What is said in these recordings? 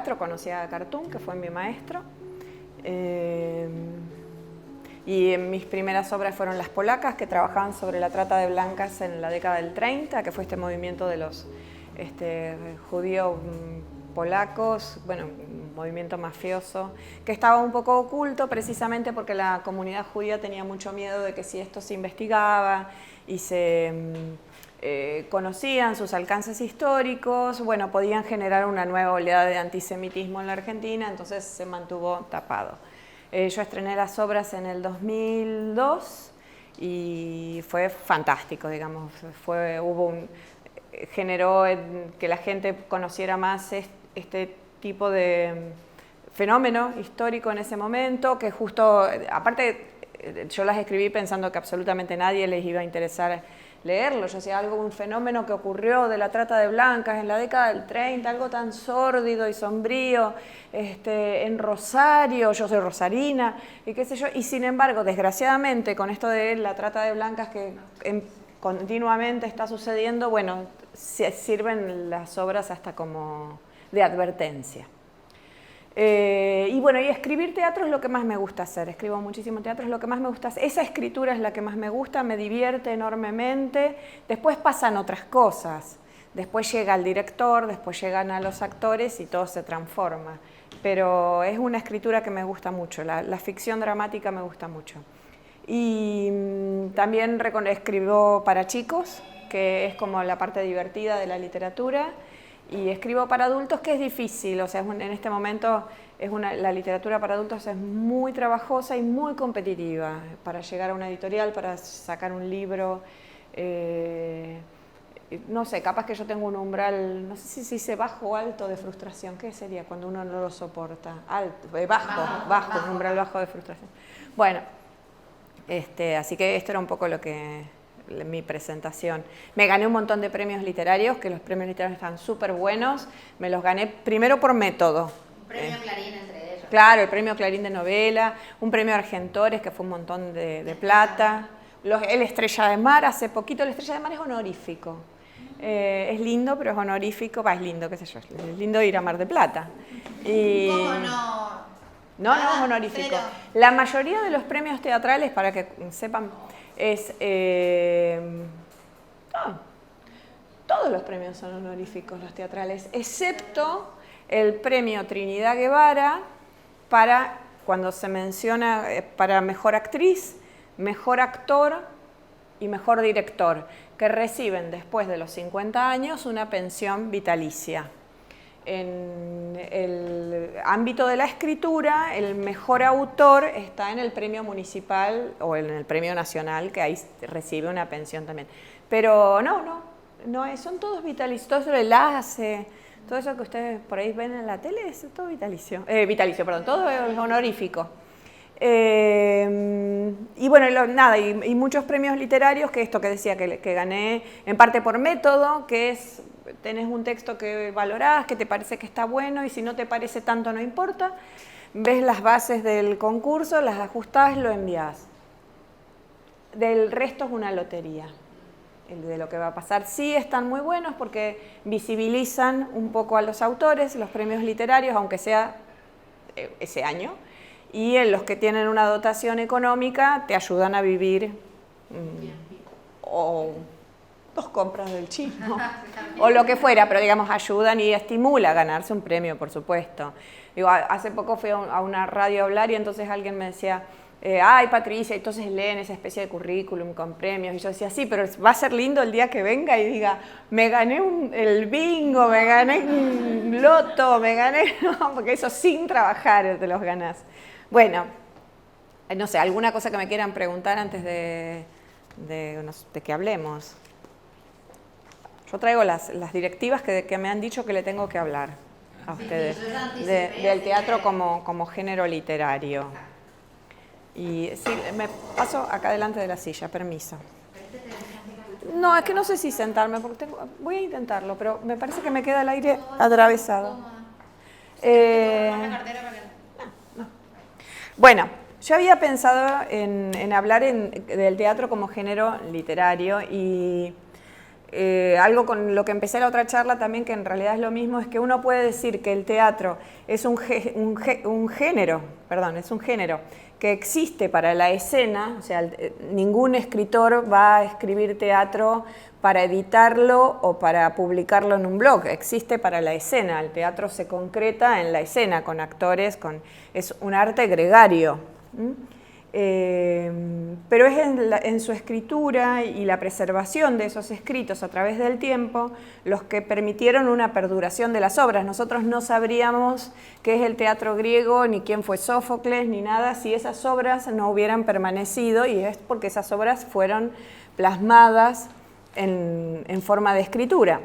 teatro, conocí a Cartoon, que fue mi maestro. Y mis primeras obras fueron Las Polacas, que trabajaban sobre la trata de blancas en la década del 30, que fue este movimiento de los judíos polacos, bueno, un movimiento mafioso, que estaba un poco oculto precisamente porque la comunidad judía tenía mucho miedo de que si esto se investigaba y se conocían sus alcances históricos, bueno, podían generar una nueva oleada de antisemitismo en la Argentina, entonces se mantuvo tapado. Yo estrené las obras en el 2002 y fue fantástico, digamos, generó que la gente conociera más este tipo de fenómeno histórico en ese momento, que justo, aparte yo las escribí pensando que absolutamente nadie les iba a interesar leerlo. Yo decía, un fenómeno que ocurrió de la trata de blancas en la década del 30, algo tan sórdido y sombrío, en Rosario, yo soy rosarina, y qué sé yo, y sin embargo, desgraciadamente, con esto de la trata de blancas que continuamente está sucediendo, bueno, sirven las obras hasta como de advertencia. Y bueno, y escribir teatro es lo que más me gusta hacer, escribo muchísimo teatro, es lo que más me gusta hacer, esa escritura es la que más me gusta, me divierte enormemente, después pasan otras cosas, después llega el director, después llegan a los actores y todo se transforma, pero es una escritura que me gusta mucho, la ficción dramática me gusta mucho. Y también escribo para chicos, que es como la parte divertida de la literatura, y escribo para adultos, que es difícil, o sea, en este momento la literatura para adultos es muy trabajosa y muy competitiva para llegar a una editorial, para sacar un libro. No sé, capaz que yo tengo un umbral, no sé si se dice bajo o alto de frustración. ¿Qué sería cuando uno no lo soporta? Alto, bajo, un umbral bajo de frustración. Bueno, así que esto era un poco mi presentación. Me gané un montón de premios literarios, que los premios literarios están súper buenos. Me los gané primero por método. Un premio Clarín entre ellos. Claro, el premio Clarín de novela, un premio Argentores, que fue un montón de plata. El Estrella de Mar, hace poquito, el Estrella de Mar es honorífico. Es lindo, pero es honorífico. Es lindo, qué sé yo, es lindo ir a Mar de Plata. ¿Cómo no? No, es honorífico. Pero la mayoría de los premios teatrales, para que sepan, todos los premios son honoríficos, los teatrales, excepto el premio Trinidad Guevara para, cuando se menciona, para mejor actriz, mejor actor y mejor director, que reciben después de los 50 años una pensión vitalicia. En el ámbito de la escritura, el mejor autor está en el premio municipal o en el premio nacional, que ahí recibe una pensión también. Pero no, son todos vitalicios, todo eso el enlace, todo eso que ustedes por ahí ven en la tele, es todo todo es honorífico. Y bueno, y muchos premios literarios, que esto que decía que gané en parte por método, que es, tenés un texto que valorás, que te parece que está bueno, y si no te parece tanto no importa, ves las bases del concurso, las ajustás, lo envías. Del resto es una lotería, de lo que va a pasar. Sí están muy buenos porque visibilizan un poco a los autores, los premios literarios, aunque sea ese año, y en los que tienen una dotación económica te ayudan a vivir o 2 compras del chino o lo que fuera, pero digamos ayudan y estimula a ganarse un premio, por supuesto. Digo, hace poco fui a una radio a hablar y entonces alguien me decía, ay Patricia, entonces leen esa especie de currículum con premios, y yo decía, sí, pero va a ser lindo el día que venga y diga, me gané el bingo, me gané un loto, me gané, no, porque eso sin trabajar te los ganás. Bueno, no sé, ¿alguna cosa que me quieran preguntar antes de que hablemos? Yo traigo las directivas que me han dicho que le tengo que hablar a ustedes del teatro como género literario. Y sí, me paso acá delante de la silla, permiso. No, es que no sé si sentarme, porque voy a intentarlo, pero me parece que me queda el aire atravesado. Bueno, yo había pensado en hablar del teatro como género literario y algo con lo que empecé la otra charla también, que en realidad es lo mismo, es que uno puede decir que el teatro es un género que existe para la escena, o sea, ningún escritor va a escribir teatro para editarlo o para publicarlo en un blog, existe para la escena, el teatro se concreta en la escena, con actores, es un arte gregario. Pero es en su escritura y la preservación de esos escritos a través del tiempo los que permitieron una perduración de las obras. Nosotros no sabríamos qué es el teatro griego, ni quién fue Sófocles, ni nada, si esas obras no hubieran permanecido, y es porque esas obras fueron plasmadas en forma de escritura.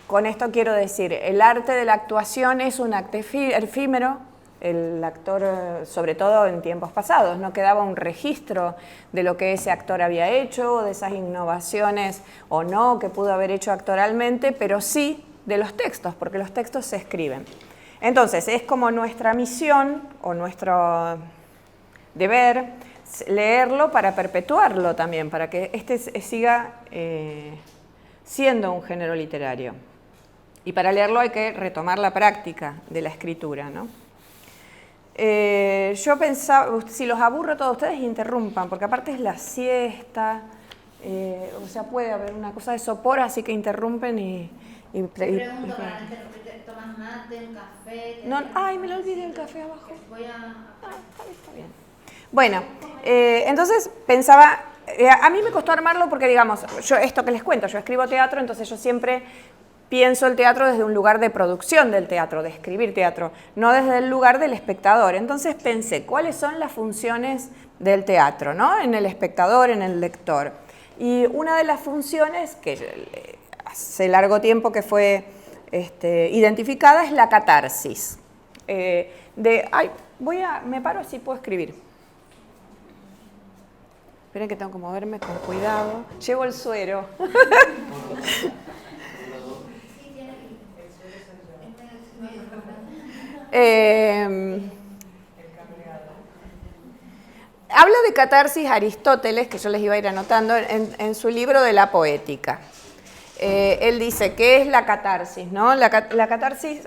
Con esto quiero decir, el arte de la actuación es un arte efímero. El actor, sobre todo en tiempos pasados, no quedaba un registro de lo que ese actor había hecho, de esas innovaciones o no que pudo haber hecho actoralmente, pero sí de los textos, porque los textos se escriben. Entonces, es como nuestra misión o nuestro deber leerlo para perpetuarlo también, para que este siga siendo un género literario. Y para leerlo hay que retomar la práctica de la escritura, ¿no? Yo pensaba, si los aburro a todos ustedes, interrumpan, porque aparte es la siesta, o sea, puede haber una cosa de sopor, así que interrumpen y pregunto para interrumpirte, ¿tomas mate, un café? No, ay, me lo olvidé el café abajo. Voy a... Está bien. Bueno, entonces pensaba, a mí me costó armarlo porque, digamos, yo esto que les cuento, yo escribo teatro, entonces yo siempre pienso el teatro desde un lugar de producción del teatro, de escribir teatro, no desde el lugar del espectador. Entonces pensé, ¿cuáles son las funciones del teatro, ¿no? En el espectador, en el lector? Y una de las funciones que hace largo tiempo que fue identificada es la catarsis. Me paro así puedo escribir. Esperen que tengo que moverme con cuidado. Llevo el suero. Habla de catarsis Aristóteles, que yo les iba a ir anotando, en su libro de la Poética. Él dice, ¿qué es la catarsis? ¿No? La catarsis,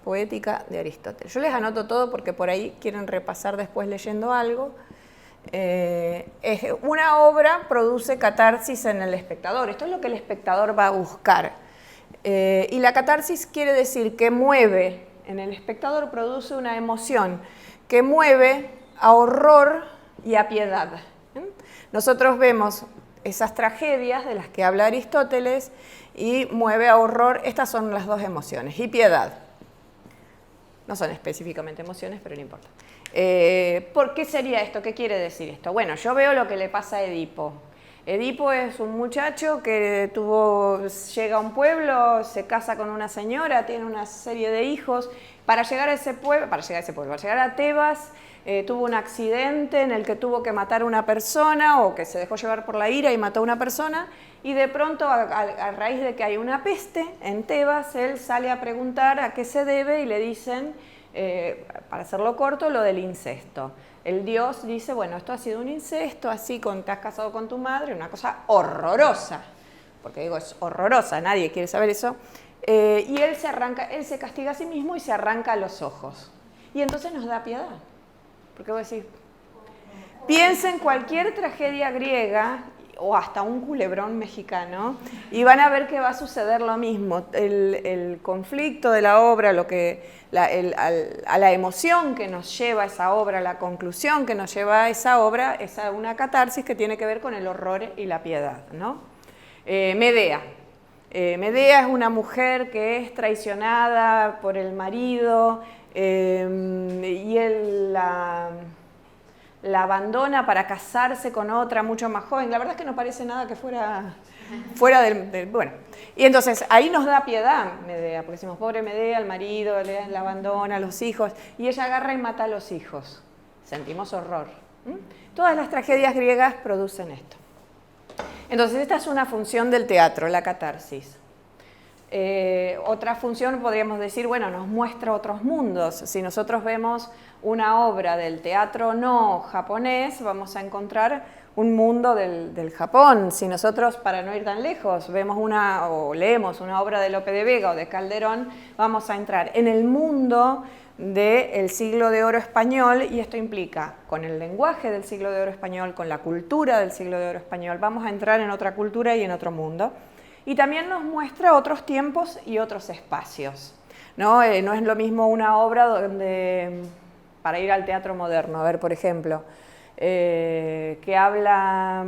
Poética de Aristóteles. Yo les anoto todo porque por ahí quieren repasar después leyendo algo. Una obra produce catarsis en el espectador. Esto es lo que el espectador va a buscar. Y la catarsis quiere decir que mueve, en el espectador produce una emoción que mueve a horror y a piedad. Nosotros vemos esas tragedias de las que habla Aristóteles y mueve a horror. Estas son las dos emociones, y piedad. No son específicamente emociones, pero no importa. ¿Por qué sería esto? ¿Qué quiere decir esto? Bueno, yo veo lo que le pasa a Edipo. Edipo es un muchacho que llega a un pueblo, se casa con una señora, tiene una serie de hijos. Para llegar a Tebas, tuvo un accidente en el que tuvo que matar a una persona, o que se dejó llevar por la ira y mató a una persona, y de pronto, a raíz de que hay una peste en Tebas, él sale a preguntar a qué se debe y le dicen, para hacerlo corto, lo del incesto. El dios dice, bueno, esto ha sido un incesto, así te has casado con tu madre, una cosa horrorosa, porque digo, es horrorosa, nadie quiere saber eso, y él se castiga a sí mismo y se arranca los ojos. Y entonces nos da piedad, porque vos decís, piensa en cualquier tragedia griega, o hasta un culebrón mexicano, y van a ver que va a suceder lo mismo. El conflicto de la obra, a la emoción que nos lleva esa obra, la conclusión que nos lleva a esa obra, es una catarsis que tiene que ver con el horror y la piedad, ¿no? Medea. Medea es una mujer que es traicionada por el marido, y él la abandona para casarse con otra mucho más joven. La verdad es que no parece nada que fuera bueno. Y entonces ahí nos da piedad Medea, porque decimos, pobre Medea, el marido la abandona, los hijos, y ella agarra y mata a los hijos. Sentimos horror. Todas las tragedias griegas producen esto. Entonces esta es una función del teatro, la catarsis. Otra función podríamos decir, bueno, nos muestra otros mundos. Si nosotros vemos una obra del teatro no japonés, vamos a encontrar un mundo del Japón. Si nosotros, para no ir tan lejos, vemos o leemos una obra de Lope de Vega o de Calderón, vamos a entrar en el mundo del siglo de oro español, y esto implica, con el lenguaje del siglo de oro español, con la cultura del siglo de oro español, vamos a entrar en otra cultura y en otro mundo. Y también nos muestra otros tiempos y otros espacios, ¿no? No es lo mismo una obra donde, para ir al teatro moderno, a ver, por ejemplo, que habla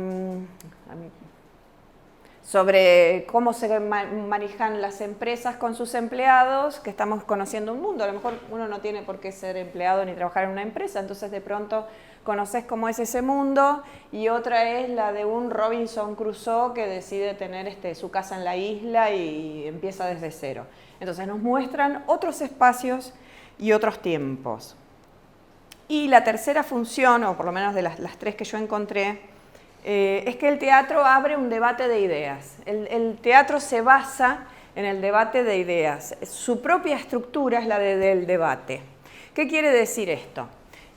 sobre cómo se manejan las empresas con sus empleados, que estamos conociendo un mundo. A lo mejor uno no tiene por qué ser empleado ni trabajar en una empresa, entonces de pronto conoces cómo es ese mundo, y otra es la de un Robinson Crusoe que decide tener su casa en la isla y empieza desde cero. Entonces nos muestran otros espacios y otros tiempos. Y la tercera función, o por lo menos de las tres que yo encontré, es que el teatro abre un debate de ideas. El teatro se basa en el debate de ideas. Su propia estructura es la del debate. ¿Qué quiere decir esto?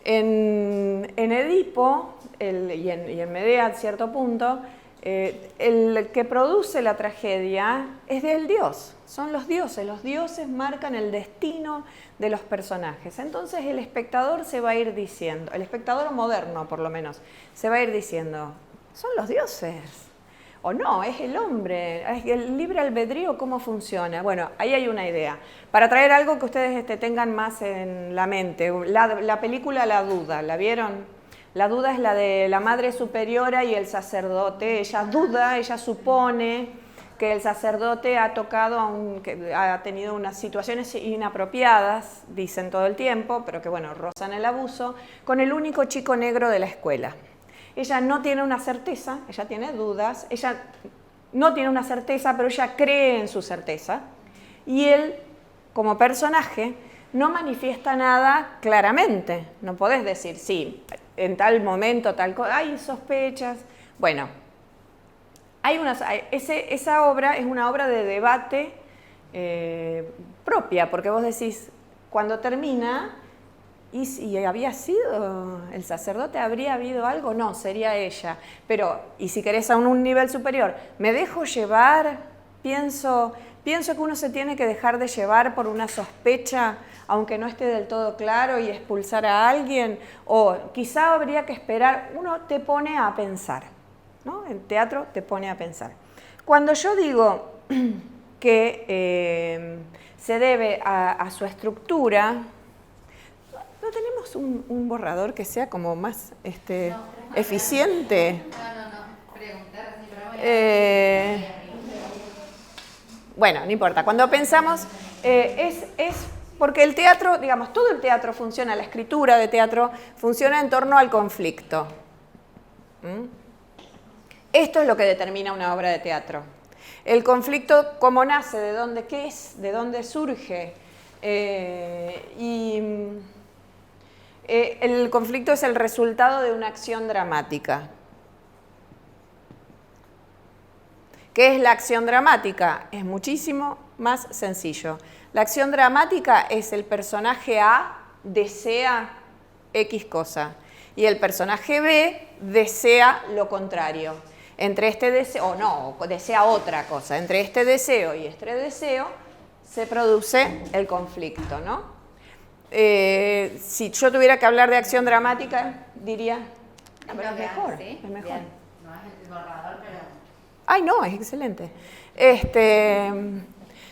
En Edipo y en Medea, a cierto punto, el que produce la tragedia es del dios, son los dioses marcan el destino de los personajes. Entonces el espectador se va a ir diciendo, el espectador moderno por lo menos, se va a ir diciendo, son los dioses, o no, es el hombre, es el libre albedrío, ¿cómo funciona? Bueno, ahí hay una idea. Para traer algo que ustedes tengan más en la mente, la película La Duda, ¿la vieron? La duda es la de la madre superiora y el sacerdote. Ella duda, ella supone que el sacerdote ha ha tenido unas situaciones inapropiadas, dicen todo el tiempo, pero que bueno, rozan el abuso, con el único chico negro de la escuela. Ella no tiene una certeza, ella tiene dudas, ella no tiene una certeza, pero ella cree en su certeza. Y él, como personaje, no manifiesta nada claramente. No podés decir, sí, en tal momento, tal cosa, hay sospechas. Bueno, esa obra es una obra de debate propia, porque vos decís, cuando termina, ¿y si había sido el sacerdote? ¿Habría habido algo? No, sería ella. Pero, y si querés a un nivel superior, ¿me dejo llevar? Pienso que uno se tiene que dejar de llevar por una sospecha, aunque no esté del todo claro, y expulsar a alguien, o quizá habría que esperar. Uno te pone a pensar, ¿no? El teatro te pone a pensar. Cuando yo digo que se debe a su estructura, ¿no tenemos un borrador que sea como más eficiente? No, preguntar. Bueno, no importa. Cuando pensamos, es porque el teatro, digamos, todo el teatro funciona, la escritura de teatro funciona en torno al conflicto. Esto es lo que determina una obra de teatro. El conflicto, ¿cómo nace? ¿De dónde? ¿Qué es? ¿De dónde surge? El conflicto es el resultado de una acción dramática. ¿Qué es la acción dramática? Es muchísimo más sencillo. La acción dramática es el personaje A desea X cosa y el personaje B desea lo contrario. Entre este deseo, o desea otra cosa. Entre este deseo y este deseo se produce el conflicto, ¿no? Si yo tuviera que hablar de acción dramática, diría, pero es mejor, ¿sí? Es mejor. Bien. No es el borrador, pero... Ay, no, es excelente.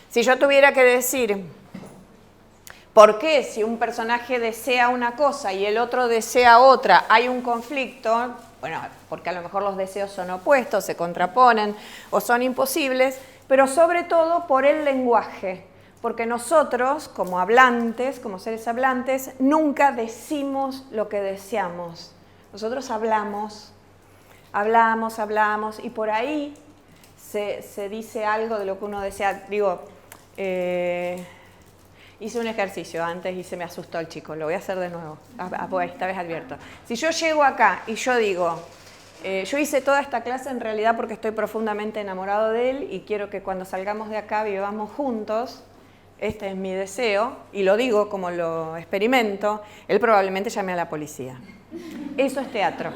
Si yo tuviera que decir, ¿por qué si un personaje desea una cosa y el otro desea otra, hay un conflicto? Bueno, porque a lo mejor los deseos son opuestos, se contraponen o son imposibles, pero sobre todo por el lenguaje. Porque nosotros, como hablantes, como seres hablantes, nunca decimos lo que deseamos. Nosotros hablamos, y por ahí se dice algo de lo que uno desea. Digo, hice un ejercicio antes y se me asustó el chico, lo voy a hacer de nuevo, esta vez advierto. Si yo llego acá y yo digo, Yo hice toda esta clase en realidad porque estoy profundamente enamorado de él y quiero que cuando salgamos de acá vivamos juntos. Este es mi deseo, y lo digo como lo experimento. Él probablemente llame a la policía. Eso es teatro.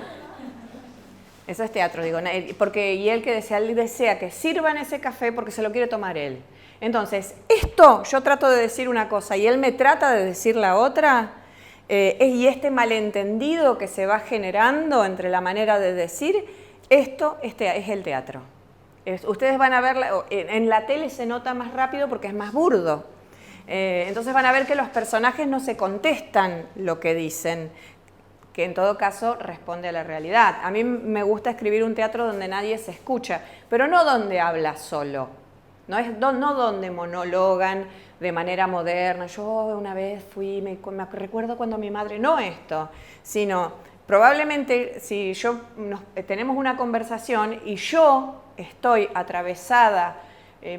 Eso es teatro, digo, porque y él desea que sirvan ese café porque se lo quiere tomar él. Entonces, esto, yo trato de decir una cosa y él me trata de decir la otra, y este malentendido que se va generando entre la manera de decir, esto es el teatro. Ustedes van a ver, en la tele se nota más rápido porque es más burdo. Entonces van a ver que los personajes no se contestan lo que dicen, que en todo caso responde a la realidad. A mí me gusta escribir un teatro donde nadie se escucha, pero no donde habla solo, no donde monologan de manera moderna. Yo una vez fui, me recuerdo cuando mi madre, no esto, sino probablemente si tenemos una conversación y yo estoy atravesada,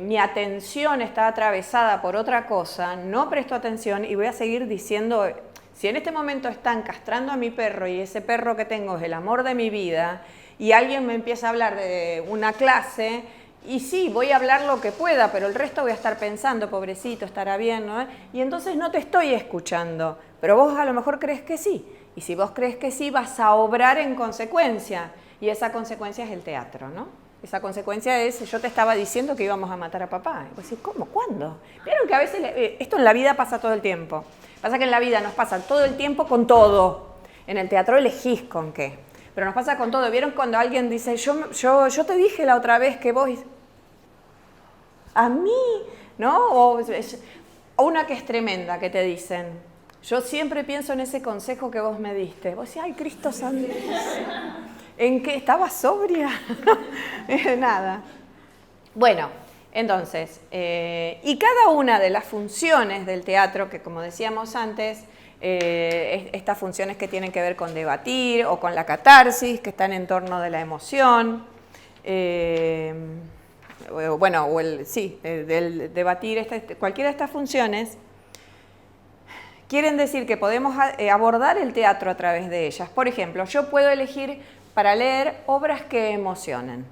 mi atención está atravesada por otra cosa, no presto atención y voy a seguir diciendo, si en este momento están castrando a mi perro y ese perro que tengo es el amor de mi vida y alguien me empieza a hablar de una clase, y sí, voy a hablar lo que pueda, pero el resto voy a estar pensando, pobrecito, estará bien, ¿no? Y entonces no te estoy escuchando, pero vos a lo mejor crees que sí. Y si vos crees que sí, vas a obrar en consecuencia. Y esa consecuencia es el teatro, ¿no? Esa consecuencia es, yo te estaba diciendo que íbamos a matar a papá. Y vos decís, ¿cómo? ¿Cuándo? Vieron que a veces, esto en la vida pasa todo el tiempo. Pasa que en la vida nos pasa todo el tiempo con todo. En el teatro elegís con qué. Pero nos pasa con todo. ¿Vieron cuando alguien dice, yo te dije la otra vez que vos... A mí, ¿no? O una que es tremenda, que te dicen, yo siempre pienso en ese consejo que vos me diste. Vos decís, ay, Cristo Santo. ¿En qué? ¿Estabas sobria? Nada. Bueno, entonces, y cada una de las funciones del teatro, que como decíamos antes, estas funciones que tienen que ver con debatir o con la catarsis, que están en torno de la emoción, del debatir, cualquiera de estas funciones, quieren decir que podemos abordar el teatro a través de ellas. Por ejemplo, yo puedo elegir para leer obras que emocionen,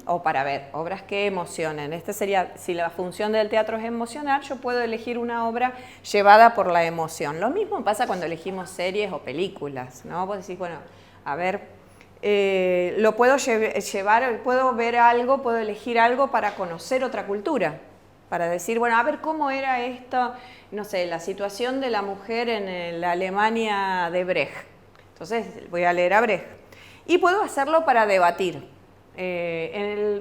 o para ver obras que emocionen. Esta sería, si la función del teatro es emocionar, yo puedo elegir una obra llevada por la emoción. Lo mismo pasa cuando elegimos series o películas, ¿no? Vos decís, bueno, a ver, lo puedo llevar, puedo ver algo, puedo elegir algo para conocer otra cultura, para decir, bueno, a ver cómo era esto, no sé, la situación de la mujer en la Alemania de Brecht. Entonces voy a leer a Brecht. Y puedo hacerlo para debatir.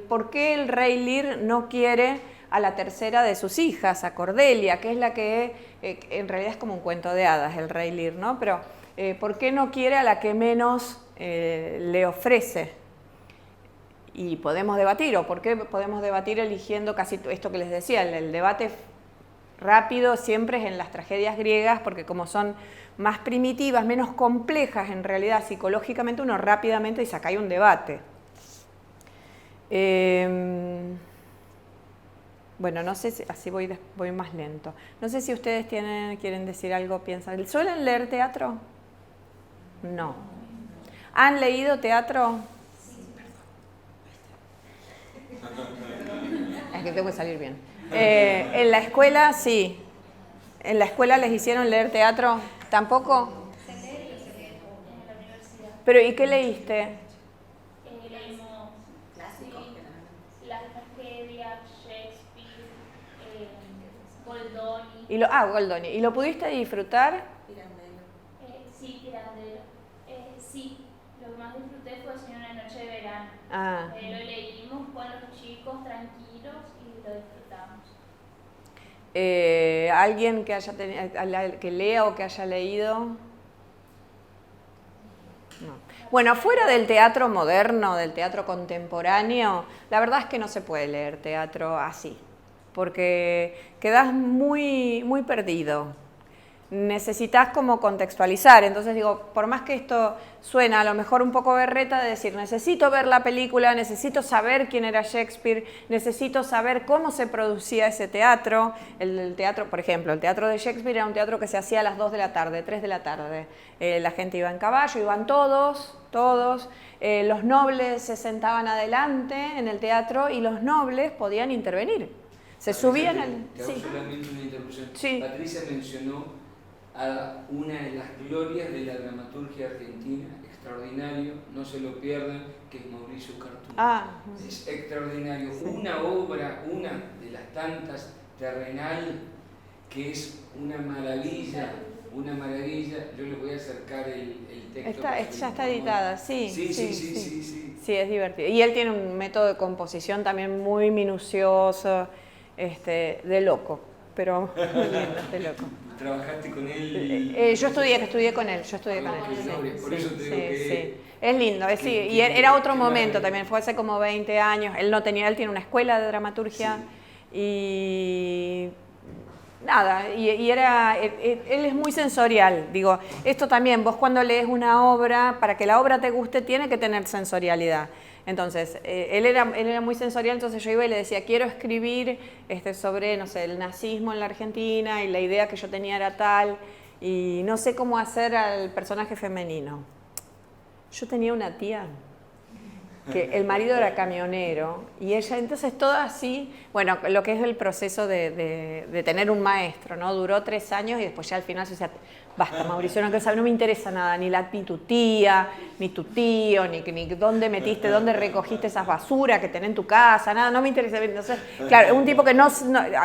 ¿Por qué el rey Lear no quiere a la tercera de sus hijas, a Cordelia, que es la que en realidad es como un cuento de hadas, el rey Lear, ¿no? Pero ¿por qué no quiere a la que menos le ofrece? Y podemos debatir, o por qué podemos debatir eligiendo casi esto que les decía, el debate rápido siempre es en las tragedias griegas, porque como son más primitivas, menos complejas en realidad psicológicamente, uno rápidamente dice, acá hay un debate. Bueno, no sé si, así voy más lento. No sé si ustedes quieren decir algo, piensan. ¿Suelen leer teatro? No. ¿Han leído teatro? Es que tengo que salir bien. En la escuela, sí. ¿En la escuela les hicieron leer teatro? ¿Tampoco? ¿Pero y qué leíste? Leímos clásicos, las tragedias, Shakespeare, Goldoni. Goldoni. ¿Y lo pudiste disfrutar? Sí, Pirandello. Sí, lo que más disfruté fue Una noche de verano. Lo leímos con los chicos tranquilos y lo disfrutamos. ¿Alguien que lea o que haya leído? No. Bueno, fuera del teatro moderno, del teatro contemporáneo, la verdad es que no se puede leer teatro así, porque quedás muy, muy perdido. necesitas como contextualizar. Entonces digo, por más que esto suena a lo mejor un poco berreta de decir, necesito ver la película, necesito saber quién era Shakespeare, necesito saber cómo se producía ese teatro. El teatro, por ejemplo, el teatro de Shakespeare era un teatro que se hacía a las 2 de la tarde, 3 de la tarde. La gente iba en caballo, iban todos. Los nobles se sentaban adelante en el teatro y los nobles podían intervenir. Se subían al... Sí. Solamente una interrupción. Sí. Patricia mencionó a una de las glorias de la dramaturgia argentina, extraordinario, no se lo pierdan, que es Mauricio Cartún. Es extraordinario. Sí. Una obra, una de las tantas, Terrenal, que es una maravilla. Yo le voy a acercar el texto. Ya está editada, sí. Sí, es divertido. Y él tiene un método de composición también muy minucioso, de loco, pero muy lindo, de loco. ¿Trabajaste con él? Yo estudié con él. Por eso te digo que... Es lindo, y era otro momento también, fue hace como 20 años. Él tiene una escuela de dramaturgia y... Nada, él es muy sensorial. Digo, esto también, vos cuando lees una obra, para que la obra te guste, tiene que tener sensorialidad. Entonces, él era muy sensorial, entonces yo iba y le decía, quiero escribir sobre, no sé, el nazismo en la Argentina, y la idea que yo tenía era tal, y no sé cómo hacer al personaje femenino. Yo tenía una tía que el marido era camionero y ella, entonces todo así, bueno, lo que es el proceso de tener un maestro, ¿no? Duró 3 años y después ya al final se decía, basta Mauricio, no me interesa nada, ni tu tía, ni tu tío, ni dónde metiste, dónde recogiste esas basuras que tenés en tu casa, nada, no me interesa. Entonces, claro, un tipo que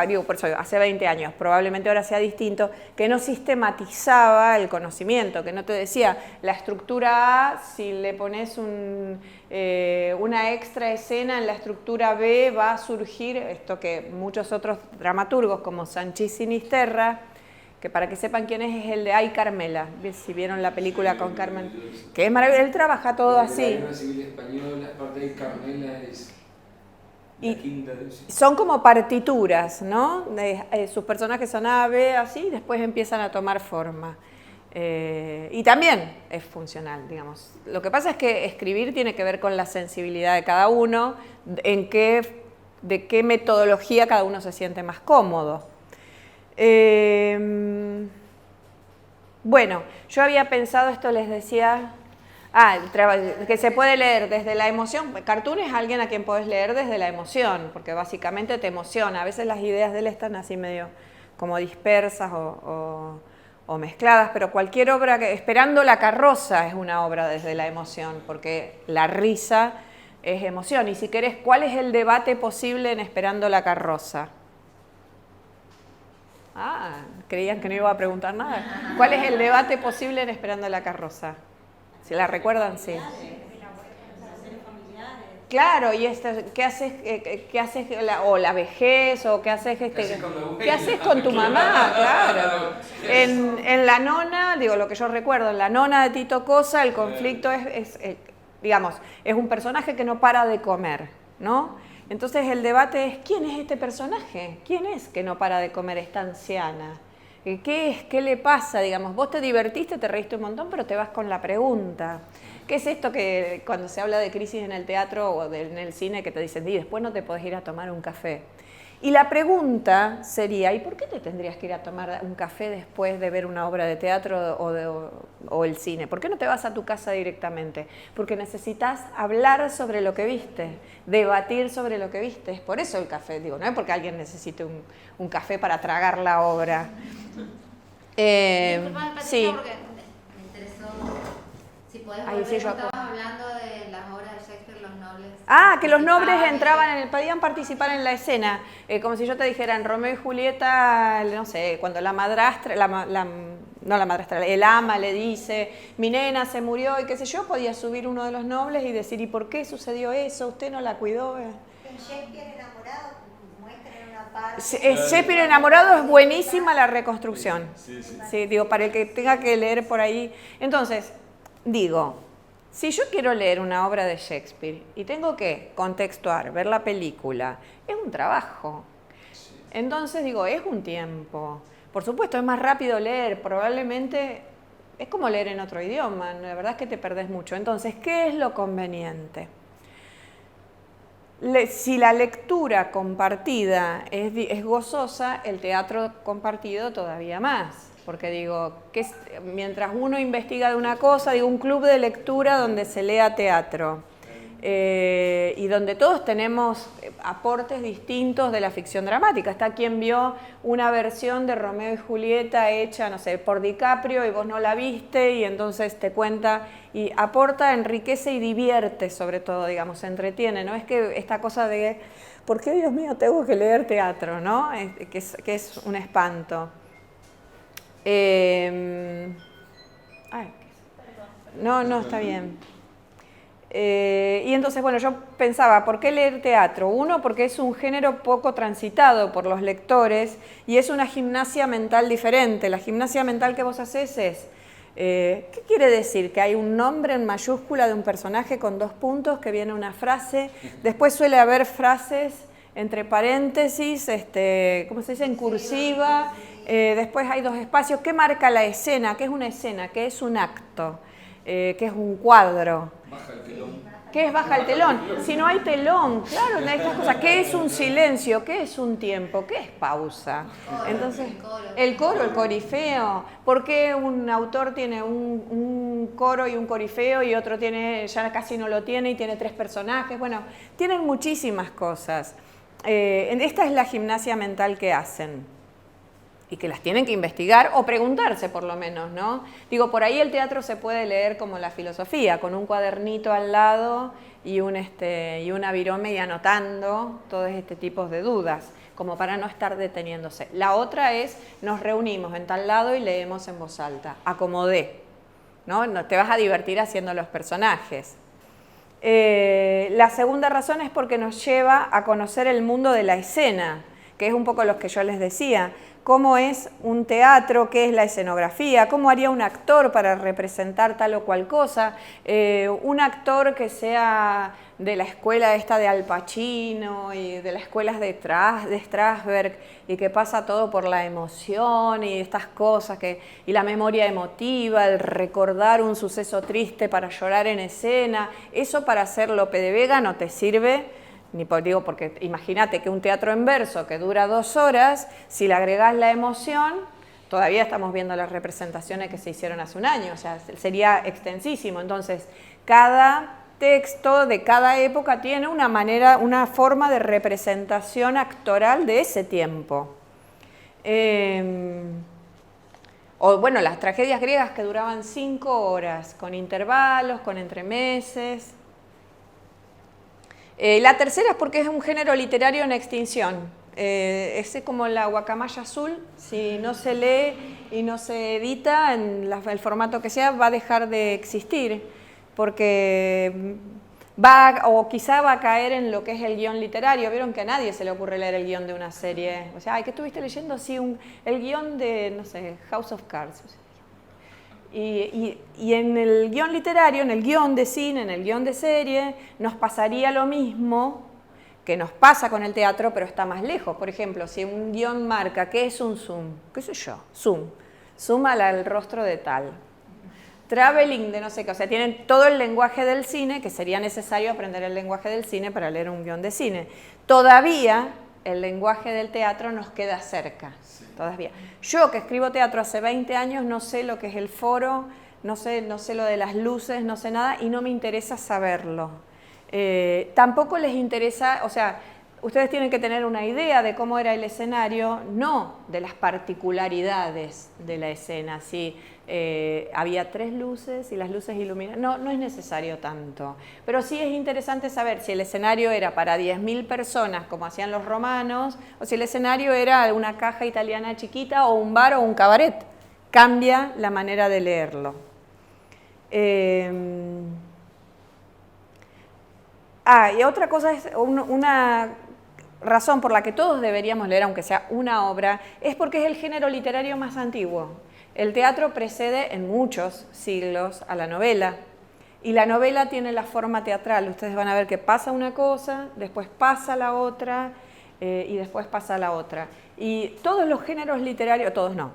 digo, por eso, hace 20 años, probablemente ahora sea distinto, que no sistematizaba el conocimiento, que no te decía, la estructura A, si le pones una extra escena en la estructura B va a surgir esto que muchos otros dramaturgos como Sanchís Sinisterra, que para que sepan quién es el de Ay Carmela, si vieron la película con Carmen, que es maravilloso, él trabaja todo así. La Guerra Civil Española, aparte de Carmela es la quinta de... Son como partituras, ¿no? Sus personajes son A, B, así, y después empiezan a tomar forma. Y también es funcional, digamos. Lo que pasa es que escribir tiene que ver con la sensibilidad de cada uno, de qué metodología cada uno se siente más cómodo. Bueno, yo había pensado, esto les decía, que se puede leer desde la emoción. Cartoon es alguien a quien podés leer desde la emoción, porque básicamente te emociona. A veces las ideas de él están así medio como dispersas o mezcladas, pero cualquier obra, Esperando la carroza es una obra desde la emoción, porque la risa es emoción. Y si querés, ¿cuál es el debate posible en Esperando la carroza? Creían que no iba a preguntar nada. ¿Cuál es el debate posible en Esperando la carroza? ¿Se la recuerdan? Sí. Claro, y ¿qué haces o la vejez, o qué haces con tu mamá? Claro. En La Nona, digo, lo que yo recuerdo, en La Nona de Tito Cosa, el conflicto es un personaje que no para de comer, ¿no? Entonces el debate es, ¿quién es este personaje? ¿Quién es que no para de comer esta anciana? ¿Qué es? ¿Qué le pasa? Digamos, vos te divertiste, te reíste un montón, pero te vas con la pregunta. ¿Qué es esto que cuando se habla de crisis en el teatro o en el cine que te dicen, y después no te podés ir a tomar un café? Y la pregunta sería, ¿y por qué te tendrías que ir a tomar un café después de ver una obra de teatro o el cine? ¿Por qué no te vas a tu casa directamente? Porque necesitas hablar sobre lo que viste, debatir sobre lo que viste. Es por eso el café, digo, no es porque alguien necesite un café para tragar la obra. Disculpame, Patricia, sí. Porque me interesó. Si podés volver, sí, estabas hablando de las obras de Shakespeare, los nobles. Que los nobles podían participar en la escena, como si yo te dijera en Romeo y Julieta, no sé, cuando la madrastra, el ama le dice, mi nena se murió y qué sé yo, podía subir uno de los nobles y decir, ¿y por qué sucedió eso? ¿Usted no la cuidó? En Shakespeare enamorado muestran una parte. Shakespeare enamorado es buenísima la reconstrucción. Sí, digo, para el que tenga que leer por ahí. Entonces, digo, si yo quiero leer una obra de Shakespeare y tengo que contextuar, ver la película, es un trabajo. Entonces digo, es un tiempo. Por supuesto, es más rápido leer, probablemente es como leer en otro idioma, la verdad es que te perdés mucho. Entonces, ¿qué es lo conveniente? Si la lectura compartida es gozosa, el teatro compartido todavía más. Porque digo, mientras uno investiga de una cosa, digo, un club de lectura donde se lea teatro y donde todos tenemos aportes distintos de la ficción dramática. Está quien vio una versión de Romeo y Julieta hecha, no sé, por DiCaprio y vos no la viste y entonces te cuenta y aporta, enriquece y divierte sobre todo, digamos, se entretiene. No es que esta cosa de, ¿por qué, Dios mío, tengo que leer teatro? ¿No? Que es un espanto. No, está bien. Y entonces, bueno, yo pensaba, ¿por qué leer teatro? Uno, porque es un género poco transitado por los lectores y es una gimnasia mental diferente. La gimnasia mental que vos hacés es, ¿qué quiere decir? Que hay un nombre en mayúscula de un personaje con 2 puntos, que viene una frase, después suele haber frases entre paréntesis, ¿cómo se dice? En cursiva, después hay 2 espacios. ¿Qué marca la escena? ¿Qué es una escena? ¿Qué es un acto? ¿Qué es un cuadro? Baja el telón. ¿Qué es baja el telón? Si no hay telón, claro, una de estas cosas. ¿Qué es un silencio? ¿Qué es un tiempo? ¿Qué es pausa? Entonces, el coro, el corifeo. ¿Por qué un autor tiene un coro y un corifeo y otro ya casi no lo tiene y tiene 3 personajes? Bueno, tienen muchísimas cosas. Esta es la gimnasia mental que hacen. Y que las tienen que investigar o preguntarse por lo menos, ¿no? Digo, por ahí el teatro se puede leer como la filosofía, con un cuadernito al lado y una virome y anotando todos este tipo de dudas, como para no estar deteniéndose. La otra es, nos reunimos en tal lado y leemos en voz alta, acomodé, ¿no? No te vas a divertir haciendo los personajes. La segunda razón es porque nos lleva a conocer el mundo de la escena, que es un poco lo que yo les decía. Cómo es un teatro, qué es la escenografía, cómo haría un actor para representar tal o cual cosa. Un actor que sea de la escuela esta de Al Pacino y de las escuelas de Strasberg y que pasa todo por la emoción y estas cosas, y la memoria emotiva, el recordar un suceso triste para llorar en escena. Eso para hacer Lope de Vega no te sirve. Digo, porque imagínate que un teatro en verso que dura 2 horas, si le agregás la emoción, todavía estamos viendo las representaciones que se hicieron hace un año, o sea, sería extensísimo. Entonces, cada texto de cada época tiene una forma de representación actoral de ese tiempo. O bueno, las tragedias griegas que duraban 5 horas, con intervalos, con entremeses. La tercera es porque es un género literario en extinción. Es como la guacamaya azul, si no se lee y no se edita en el formato que sea, va a dejar de existir, porque quizá va a caer en lo que es el guión literario. Vieron que a nadie se le ocurre leer el guión de una serie. O sea, ¿qué estuviste leyendo? Sí, el guión de, no sé, House of Cards. Y en el guión literario, en el guión de cine, en el guión de serie, nos pasaría lo mismo que nos pasa con el teatro, pero está más lejos. Por ejemplo, si un guión marca, ¿qué es un zoom? ¿Qué sé yo? Zoom al rostro de tal. Traveling de no sé qué. O sea, tienen todo el lenguaje del cine, que sería necesario aprender el lenguaje del cine para leer un guión de cine. Todavía el lenguaje del teatro nos queda cerca. Todavía. Yo que escribo teatro hace 20 años no sé lo que es el foro, no sé lo de las luces, no sé nada y no me interesa saberlo. Tampoco les interesa, o sea, ustedes tienen que tener una idea de cómo era el escenario, no de las particularidades de la escena. Si había 3 luces y las luces iluminan, no es necesario tanto. Pero sí es interesante saber si el escenario era para 10.000 personas, como hacían los romanos, o si el escenario era una caja italiana chiquita, o un bar o un cabaret. Cambia la manera de leerlo. Y otra cosa es una razón por la que todos deberíamos leer, aunque sea una obra, es porque es el género literario más antiguo. El teatro precede en muchos siglos a la novela, y la novela tiene la forma teatral. Ustedes van a ver que pasa una cosa, después pasa la otra, y después pasa a la otra. Y todos los géneros literarios, todos no,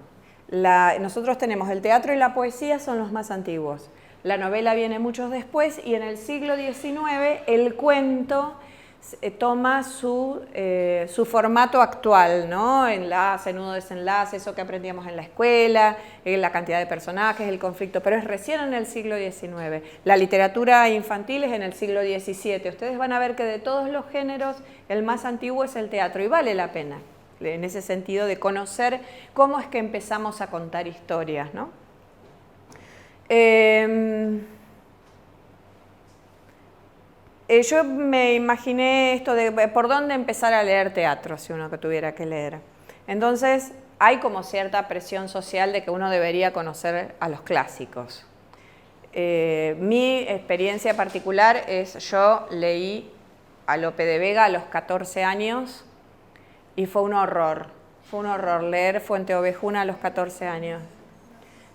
nosotros tenemos el teatro y la poesía son los más antiguos. La novela viene mucho después y en el siglo XIX el cuento toma su formato actual, ¿no? Enlace, nudo, desenlace, eso que aprendíamos en la escuela, la cantidad de personajes, el conflicto, pero es recién en el siglo XIX. La literatura infantil es en el siglo XVII. Ustedes van a ver que de todos los géneros el más antiguo es el teatro y vale la pena, en ese sentido de conocer cómo es que empezamos a contar historias, ¿no? Yo me imaginé esto de por dónde empezar a leer teatro, si uno que tuviera que leer. Entonces, hay como cierta presión social de que uno debería conocer a los clásicos. Mi experiencia particular es, yo leí a Lope de Vega a los 14 años y fue un horror leer Fuente Ovejuna a los 14 años.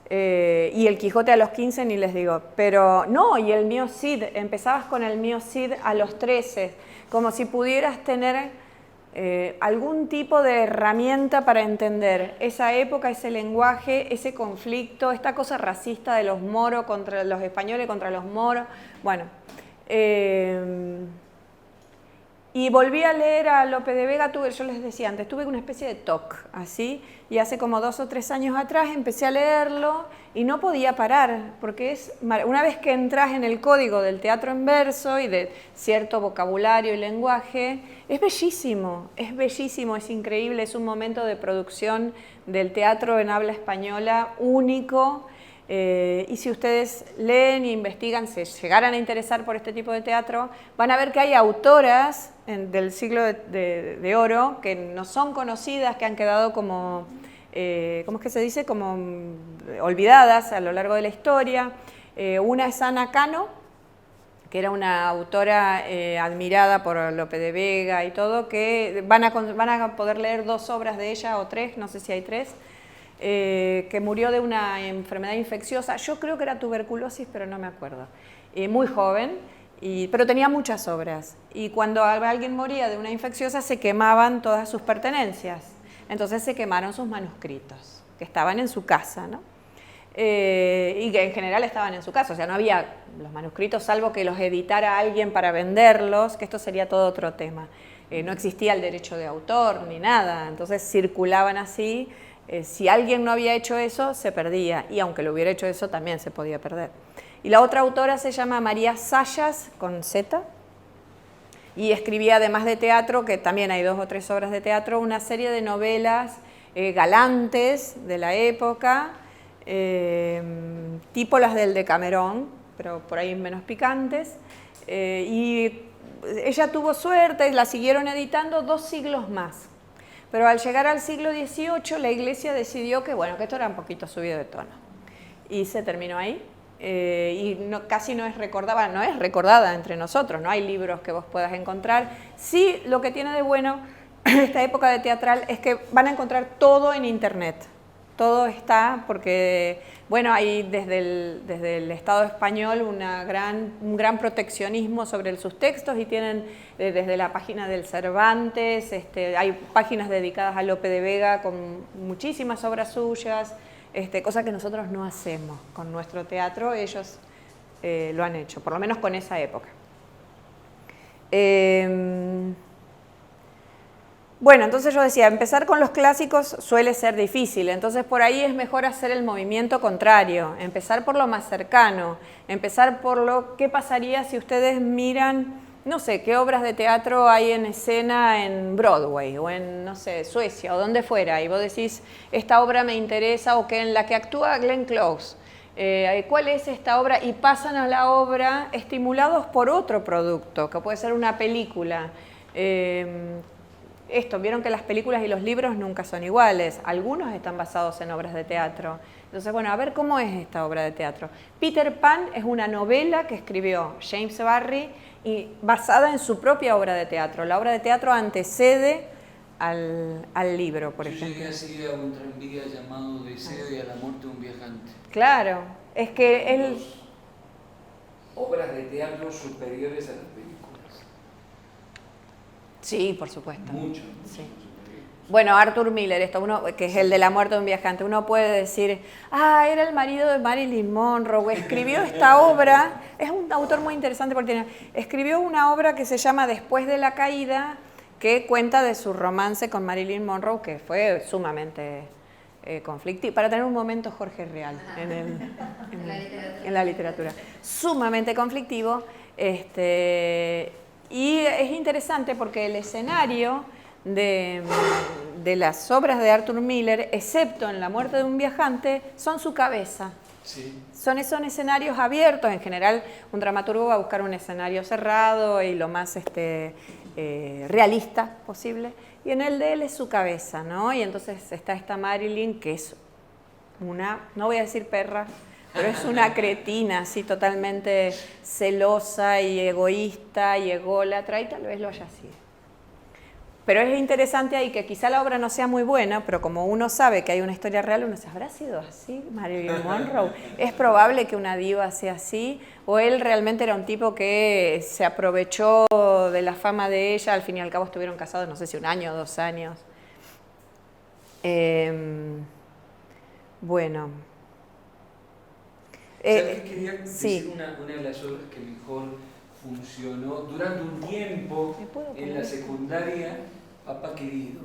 Y el Quijote a los 15 ni les digo, pero no, y el Mío Cid, empezabas con el Mío Cid a los 13, como si pudieras tener algún tipo de herramienta para entender esa época, ese lenguaje, ese conflicto, esta cosa racista de los moros contra los españoles, contra los moros, bueno. Y volví a leer a Lope de Vega, yo les decía antes, tuve una especie de TOC, así, y hace como 2 o 3 años atrás empecé a leerlo y no podía parar, porque una vez que entras en el código del teatro en verso y de cierto vocabulario y lenguaje, es bellísimo, es increíble, es un momento de producción del teatro en habla española único. Y si ustedes leen e investigan, se llegaran a interesar por este tipo de teatro, van a ver que hay autoras del siglo de oro que no son conocidas, que han quedado como, ¿cómo es que se dice? Como olvidadas a lo largo de la historia. Una es Ana Cano, que era una autora admirada por Lope de Vega y todo, que van a poder leer 2 obras de ella, o 3, no sé si hay 3, que murió de una enfermedad infecciosa, yo creo que era tuberculosis, pero no me acuerdo, muy joven, pero tenía muchas obras, y cuando alguien moría de una infecciosa se quemaban todas sus pertenencias, entonces se quemaron sus manuscritos, que estaban en su casa, ¿no? Y que en general estaban en su casa, o sea, no había los manuscritos, salvo que los editara alguien para venderlos, que esto sería todo otro tema. No existía el derecho de autor ni nada, entonces circulaban así. Si alguien no había hecho eso, se perdía, y aunque lo hubiera hecho eso, también se podía perder. Y la otra autora se llama María Zayas, con Z, y escribía, además de teatro, que también hay 2 o 3 obras de teatro, una serie de novelas galantes de la época, tipo las del Decamerón, pero por ahí menos picantes, y ella tuvo suerte, la siguieron editando 2 siglos más. Pero al llegar al siglo XVIII, la Iglesia decidió que, bueno, que esto era un poquito subido de tono. Y se terminó ahí. Y casi no es recordada entre nosotros, no hay libros que vos puedas encontrar. Sí, lo que tiene de bueno esta época de teatral es que van a encontrar todo en Internet. Todo está, porque, bueno, hay desde el Estado español un gran proteccionismo sobre sus textos, y tienen desde la página del Cervantes, hay páginas dedicadas a Lope de Vega con muchísimas obras suyas, cosa que nosotros no hacemos con nuestro teatro, ellos lo han hecho, por lo menos con esa época. Bueno, entonces yo decía, empezar con los clásicos suele ser difícil, entonces por ahí es mejor hacer el movimiento contrario, empezar por lo más cercano, empezar por lo que pasaría si ustedes miran, no sé, qué obras de teatro hay en escena en Broadway o en, no sé, Suecia o donde fuera, y vos decís, esta obra me interesa, o que en la que actúa Glenn Close, ¿cuál es esta obra? Y pasan a la obra estimulados por otro producto, que puede ser una película. Vieron que las películas y los libros nunca son iguales, algunos están basados en obras de teatro. Entonces, bueno, a ver cómo es esta obra de teatro. Peter Pan es una novela que escribió James Barrie y basada en su propia obra de teatro. La obra de teatro antecede al libro, por ejemplo. Yo llegué a seguir a un tranvía llamado Deseo y a la muerte de un viajante. Claro, es que él... Obras de teatro superiores a las películas. Sí, por supuesto. Mucho. Sí. Bueno, Arthur Miller, que es el de La muerte de un viajante, uno puede decir, era el marido de Marilyn Monroe, escribió esta obra, es un autor muy interesante porque escribió una obra que se llama Después de la caída, que cuenta de su romance con Marilyn Monroe, que fue sumamente conflictivo, para tener un momento Jorge Real en la literatura, sumamente conflictivo, y es interesante porque el escenario de las obras de Arthur Miller, excepto en La muerte de un viajante, son su cabeza. Sí. Son escenarios abiertos. En general, un dramaturgo va a buscar un escenario cerrado y lo más realista posible. Y en el de él es su cabeza, ¿no? Y entonces está esta Marilyn, que es una, no voy a decir perra, pero es una cretina, así totalmente celosa y egoísta y ególatra, y tal vez lo haya sido. Pero es interesante ahí que quizá la obra no sea muy buena, pero como uno sabe que hay una historia real, uno dice, ¿habrá sido así Marilyn Monroe? ¿Es probable que una diva sea así? ¿O él realmente era un tipo que se aprovechó de la fama de ella? Al fin y al cabo estuvieron casados, no sé si 1 año o 2 años. Bueno. ¿Sabes qué? Quería decir sí. una de las obras que mejor funcionó durante un tiempo en la secundaria, Papá Querido.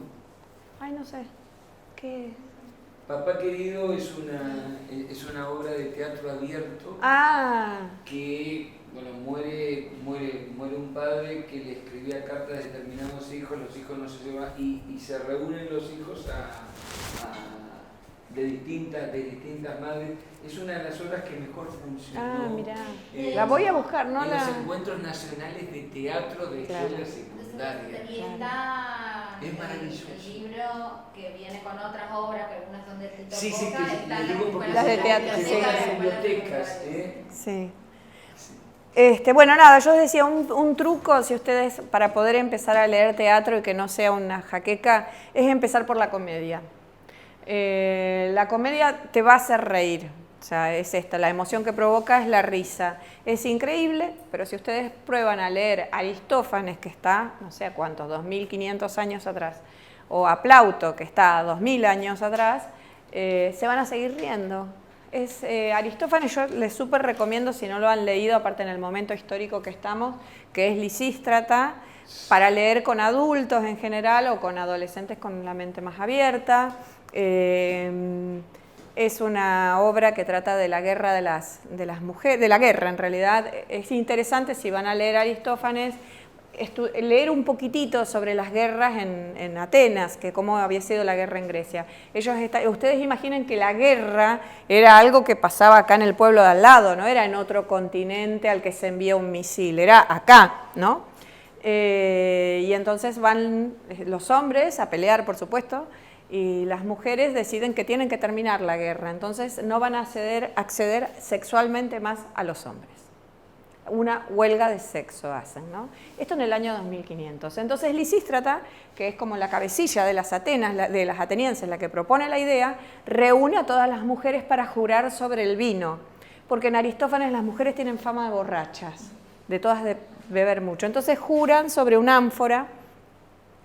Ay, no sé. ¿Qué? Papá Querido es una obra de teatro abierto que, bueno, muere un padre que le escribía cartas a determinados hijos, los hijos no se llevan y se reúnen los hijos de distintas madres. Es una de las obras que mejor funcionó. Mirá. La voy a buscar, ¿no? En los encuentros nacionales de teatro de escuelas secundarias. Y está es maravilloso. El libro que viene con otras obras, que algunas son de Tito Sí, Coca, que digo porque las de teatro, son sí. las bibliotecas. Sí. Bueno, nada, yo decía un truco, si ustedes, para poder empezar a leer teatro y que no sea una jaqueca, es empezar por la comedia. La comedia te va a hacer reír, o sea, es esta, la emoción que provoca es la risa. Es increíble, pero si ustedes prueban a leer Aristófanes, que está, no sé a cuántos, 2500 años atrás, o a Plauto, que está 2000 años atrás, se van a seguir riendo. Aristófanes yo les súper recomiendo, si no lo han leído, aparte en el momento histórico que estamos, que es Lisístrata, para leer con adultos en general o con adolescentes con la mente más abierta. Es una obra que trata de la guerra de las mujeres, de la guerra en realidad. Es interesante, si van a leer Aristófanes, leer un poquitito sobre las guerras en Atenas, que cómo había sido la guerra en Grecia. Ustedes imaginen que la guerra era algo que pasaba acá en el pueblo de al lado, no era en otro continente al que se envía un misil, era acá, ¿no? Y entonces van los hombres a pelear, por supuesto, y las mujeres deciden que tienen que terminar la guerra, entonces no van a acceder sexualmente más a los hombres. Una huelga de sexo hacen, ¿no? Esto en el año 2500. Entonces Lisístrata, que es como la cabecilla de las atenienses, la que propone la idea, reúne a todas las mujeres para jurar sobre el vino, porque en Aristófanes las mujeres tienen fama de borrachas, de todas de beber mucho. Entonces juran sobre una ánfora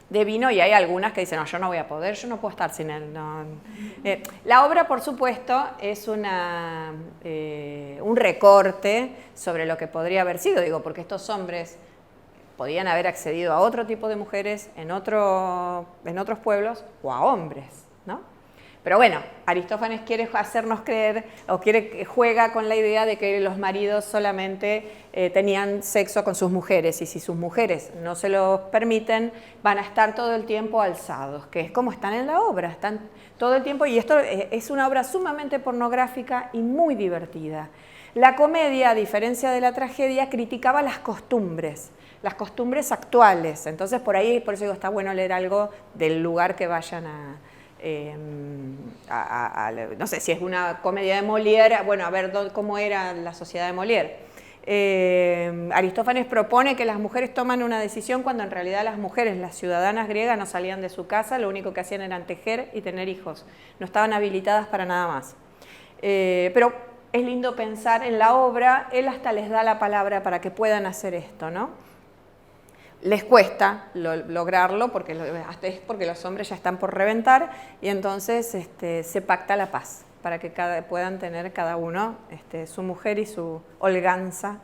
de vino y hay algunas que dicen, no, yo no voy a poder, yo no puedo estar sin él. No. La obra, por supuesto, es un recorte sobre lo que podría haber sido, digo, porque estos hombres podían haber accedido a otro tipo de mujeres en otros pueblos o a hombres, ¿no? Pero bueno, Aristófanes quiere hacernos creer, o juega con la idea de que los maridos solamente tenían sexo con sus mujeres, y si sus mujeres no se lo permiten, van a estar todo el tiempo alzados, que es como están en la obra, están todo el tiempo, y esto es una obra sumamente pornográfica y muy divertida. La comedia, a diferencia de la tragedia, criticaba las costumbres actuales, entonces por eso digo, está bueno leer algo del lugar que vayan no sé si es una comedia de Molière, bueno, a ver cómo era la sociedad de Molière. Aristófanes propone que las mujeres toman una decisión cuando en realidad las mujeres, las ciudadanas griegas, no salían de su casa, lo único que hacían era tejer y tener hijos, no estaban habilitadas para nada más. Pero es lindo pensar en la obra, él hasta les da la palabra para que puedan hacer esto, ¿no? les cuesta lograrlo porque los hombres ya están por reventar y entonces se pacta la paz para que puedan tener cada uno su mujer y su holganza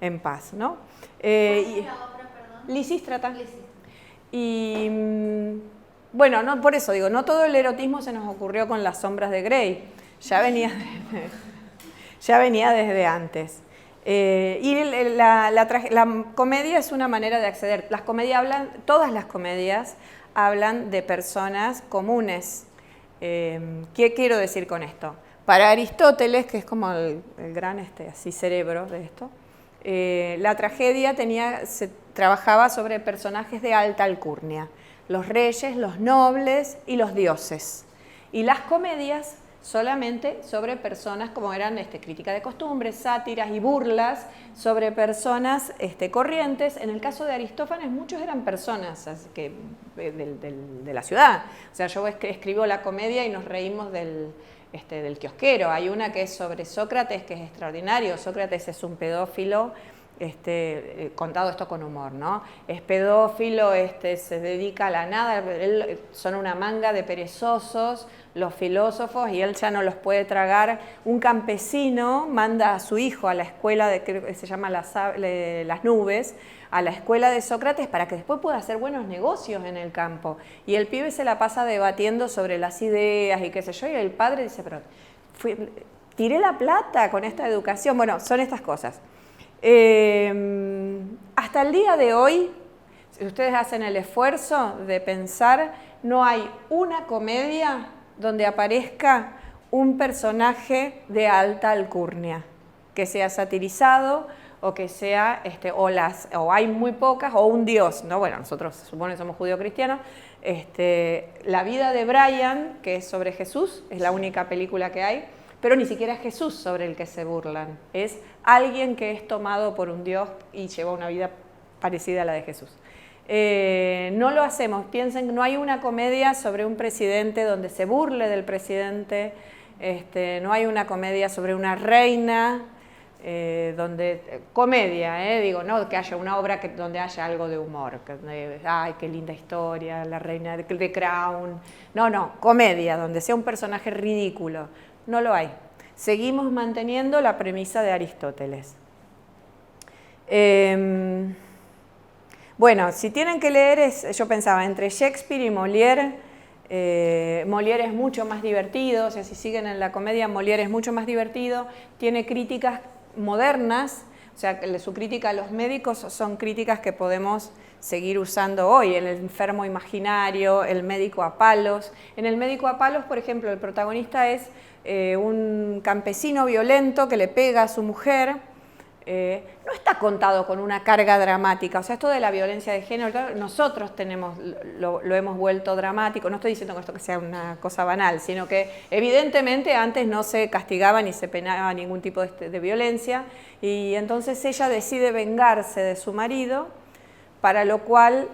en paz, ¿no? ¿Cuál es la obra, perdón? Lisístrata. Y bueno, no, por eso digo, no todo el erotismo se nos ocurrió con Las sombras de Grey, ya venía desde antes. Y la comedia es una manera de acceder. Todas las comedias hablan de personas comunes. ¿Qué quiero decir con esto? Para Aristóteles, que es como el gran así cerebro de esto, la tragedia se trabajaba sobre personajes de alta alcurnia, los reyes, los nobles y los dioses. Y las comedias solamente sobre personas como eran crítica de costumbres, sátiras y burlas sobre personas corrientes. En el caso de Aristófanes muchos eran personas de la ciudad. O sea, yo escribo la comedia y nos reímos del kiosquero. Hay una que es sobre Sócrates, que es extraordinario. Sócrates es un pedófilo, contado esto con humor, ¿no? Es pedófilo, se dedica a la nada, son una manga de perezosos los filósofos y él ya no los puede tragar. Un campesino manda a su hijo a la escuela que se llama Las Nubes, a la escuela de Sócrates para que después pueda hacer buenos negocios en el campo. Y el pibe se la pasa debatiendo sobre las ideas y qué sé yo, y el padre dice, pero tiré la plata con esta educación. Bueno, son estas cosas. Hasta el día de hoy, si ustedes hacen el esfuerzo de pensar, no hay una comedia donde aparezca un personaje de alta alcurnia, que sea satirizado o que sea, o hay muy pocas, o un dios, ¿no? Bueno, nosotros se supone que somos judío-cristianos. La vida de Brian, que es sobre Jesús, es la única película que hay, pero ni siquiera es Jesús sobre el que se burlan, es alguien que es tomado por un dios y lleva una vida parecida a la de Jesús. No lo hacemos, piensen, no hay una comedia sobre un presidente donde se burle del presidente, no hay una comedia sobre una reina, digo, no que haya una obra donde haya algo de humor, ay, qué linda historia, la reina de Crown, no, comedia, donde sea un personaje ridículo. No lo hay. Seguimos manteniendo la premisa de Aristóteles. Bueno, si tienen que leer, yo pensaba, entre Shakespeare y Molière, Molière es mucho más divertido, o sea, si siguen en la comedia, Molière es mucho más divertido, tiene críticas modernas, o sea, su crítica a los médicos son críticas que podemos seguir usando hoy, el enfermo imaginario, el médico a palos. En el médico a palos, por ejemplo, el protagonista es un campesino violento que le pega a su mujer. No está contado con una carga dramática, o sea, esto de la violencia de género, nosotros lo hemos vuelto dramático. No estoy diciendo con esto que sea una cosa banal, sino que evidentemente antes no se castigaba ni se penaba ningún tipo de violencia, y entonces ella decide vengarse de su marido, para lo cual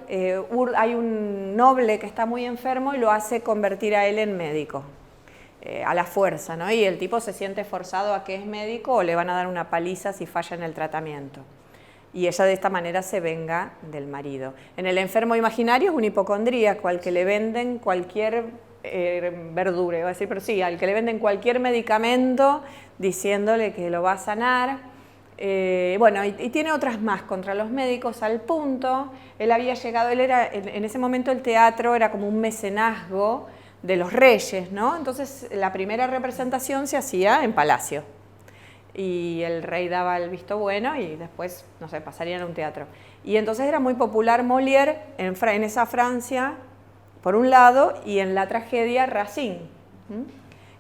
hay un noble que está muy enfermo y lo hace convertir a él en médico. A la fuerza, ¿no? Y el tipo se siente forzado a que es médico o le van a dar una paliza si falla en el tratamiento. Y ella de esta manera se venga del marido. En el enfermo imaginario es un hipocondríaco al que le venden cualquier verdura, iba a decir, pero sí, al que le venden cualquier medicamento diciéndole que lo va a sanar. Bueno, y tiene otras más contra los médicos, al punto, él había llegado, en ese momento el teatro era como un mecenazgo de los reyes, ¿no? Entonces la primera representación se hacía en palacio y el rey daba el visto bueno y después, no sé, pasarían a un teatro. Y entonces era muy popular Molière en esa Francia, por un lado, y en la tragedia Racine,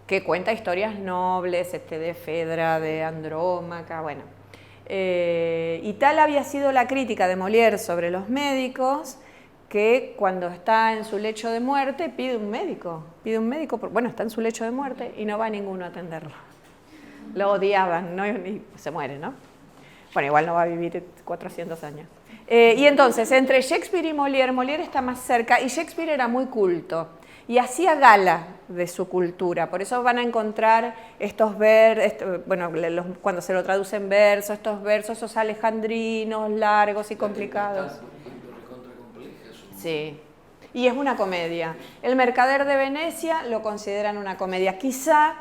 que cuenta historias nobles, de Fedra, de Andrómaca, bueno. Y tal había sido la crítica de Molière sobre los médicos, que cuando está en su lecho de muerte pide un médico, bueno, está en su lecho de muerte y no va ninguno a atenderlo. Lo odiaban, ¿no? Y se muere, ¿no? Bueno, igual no va a vivir 400 años. Y entonces, entre Shakespeare y Molière está más cerca, y Shakespeare era muy culto y hacía gala de su cultura, por eso van a encontrar estos versos, bueno, cuando se lo traduce en verso, estos versos, esos alejandrinos largos y complicados. Sí, y es una comedia. El Mercader de Venecia lo consideran una comedia. Quizá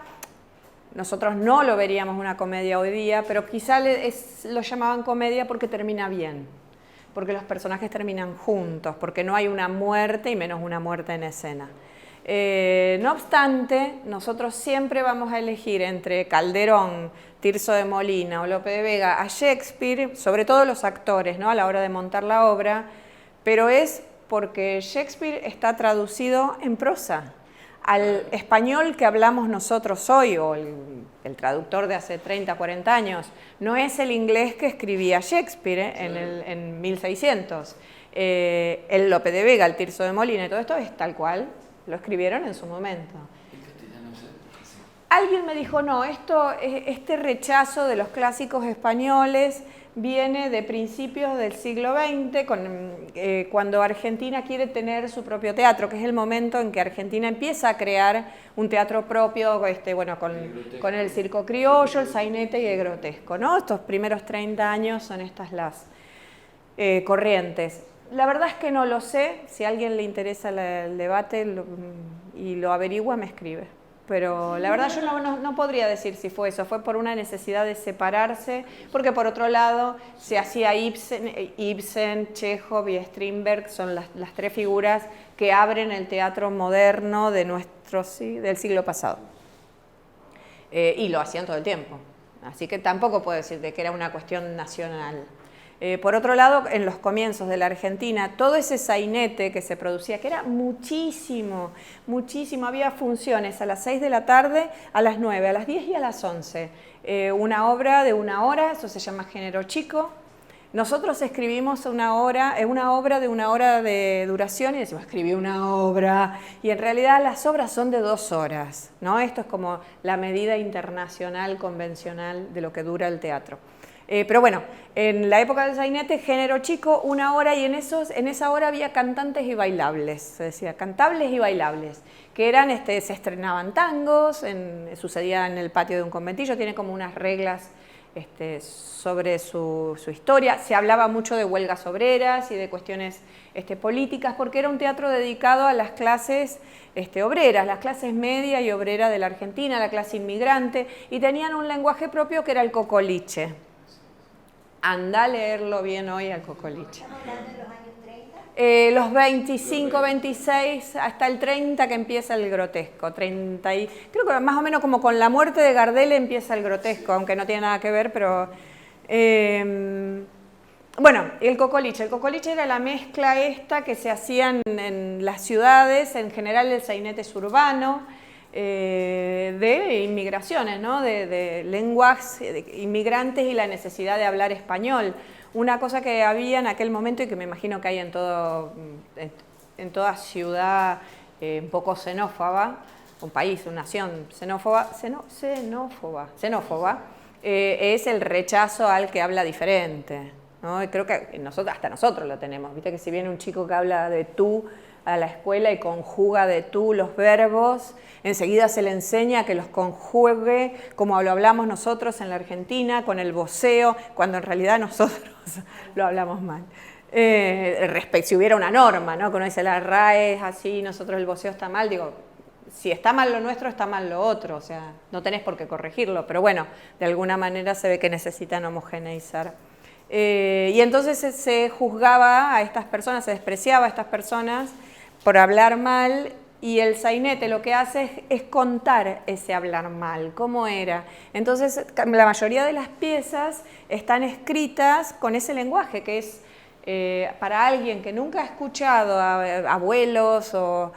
nosotros no lo veríamos una comedia hoy día, pero quizá lo llamaban comedia porque termina bien, porque los personajes terminan juntos, porque no hay una muerte y menos una muerte en escena. No obstante, nosotros siempre vamos a elegir entre Calderón, Tirso de Molina o Lope de Vega a Shakespeare, sobre todo los actores, ¿no?, a la hora de montar la obra, pero es porque Shakespeare está traducido en prosa. Al español que hablamos nosotros hoy, o el traductor de hace 30, 40 años, no es el inglés que escribía Shakespeare en 1600. El Lope de Vega, el Tirso de Molina y todo esto es tal cual lo escribieron en su momento. Alguien me dijo, no, este rechazo de los clásicos españoles viene de principios del siglo XX, cuando Argentina quiere tener su propio teatro, que es el momento en que Argentina empieza a crear un teatro propio, bueno, con el circo criollo, el sainete y el grotesco, ¿no? Estos primeros 30 años son estas las corrientes. La verdad es que no lo sé, si a alguien le interesa el debate y lo averigua, me escribe. Pero la verdad yo no podría decir si fue eso, fue por una necesidad de separarse, porque por otro lado se hacía Ibsen, Chekhov y Strindberg, son las tres figuras que abren el teatro moderno de del siglo pasado. Y lo hacían todo el tiempo, así que tampoco puedo decir de que era una cuestión nacional. Por otro lado, en los comienzos de la Argentina, todo ese sainete que se producía, que era muchísimo, había funciones a las 6 de la tarde, a las 9, a las 10 y a las 11. Una obra de 1 hora, eso se llama género chico. Nosotros escribimos una obra de 1 hora de duración y decimos, escribí una obra, y en realidad las obras son de 2 horas, ¿no? Esto es como la medida internacional convencional de lo que dura el teatro. Pero bueno, en la época del sainete, género chico, 1 hora, y en esa hora había cantantes y bailables, se decía, cantables y bailables, que eran, se estrenaban tangos, sucedía en el patio de un conventillo, tiene como unas reglas sobre su historia. Se hablaba mucho de huelgas obreras y de cuestiones políticas, porque era un teatro dedicado a las clases obreras, las clases media y obrera de la Argentina, la clase inmigrante, y tenían un lenguaje propio que era el cocoliche. Anda a leerlo bien hoy al cocoliche. ¿Estamos hablando de los años 30? Los 25, 26, hasta el 30 que empieza el grotesco. 30 creo que más o menos como con la muerte de Gardel empieza el grotesco, aunque no tiene nada que ver, pero... bueno, el cocoliche. El cocoliche era la mezcla que se hacía en las ciudades, en general el sainete es urbano, de inmigraciones, ¿no? de lenguas inmigrantes y la necesidad de hablar español. Una cosa que había en aquel momento y que me imagino que hay en toda ciudad un poco xenófoba, un país, una nación xenófoba, es el rechazo al que habla diferente, ¿no? Y creo que hasta nosotros lo tenemos, viste que si viene un chico que habla de tú a la escuela y conjuga de tú los verbos, enseguida se le enseña que los conjugue como lo hablamos nosotros en la Argentina, con el voceo, cuando en realidad nosotros lo hablamos mal. Si hubiera una norma, ¿no? Que uno dice la RAE es así, nosotros el voceo está mal, digo, si está mal lo nuestro, está mal lo otro, o sea, no tenés por qué corregirlo, pero bueno, de alguna manera se ve que necesitan homogeneizar. Y entonces se juzgaba a estas personas, se despreciaba a estas personas por hablar mal, y el sainete lo que hace es contar ese hablar mal, cómo era. Entonces la mayoría de las piezas están escritas con ese lenguaje que es para alguien que nunca ha escuchado a abuelos o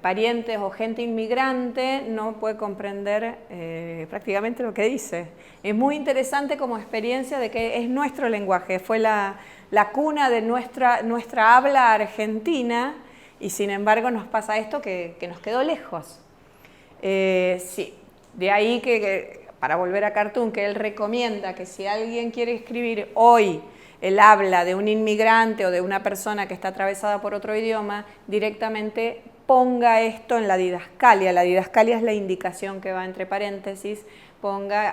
parientes o gente inmigrante, no puede comprender prácticamente lo que dice. Es muy interesante como experiencia de que es nuestro lenguaje, fue la cuna de nuestra habla argentina, y sin embargo nos pasa esto que nos quedó lejos. Sí, de ahí que para volver a Cartoon, que él recomienda que si alguien quiere escribir hoy el habla de un inmigrante o de una persona que está atravesada por otro idioma, directamente ponga esto en la didascalia. La didascalia es la indicación que va entre paréntesis,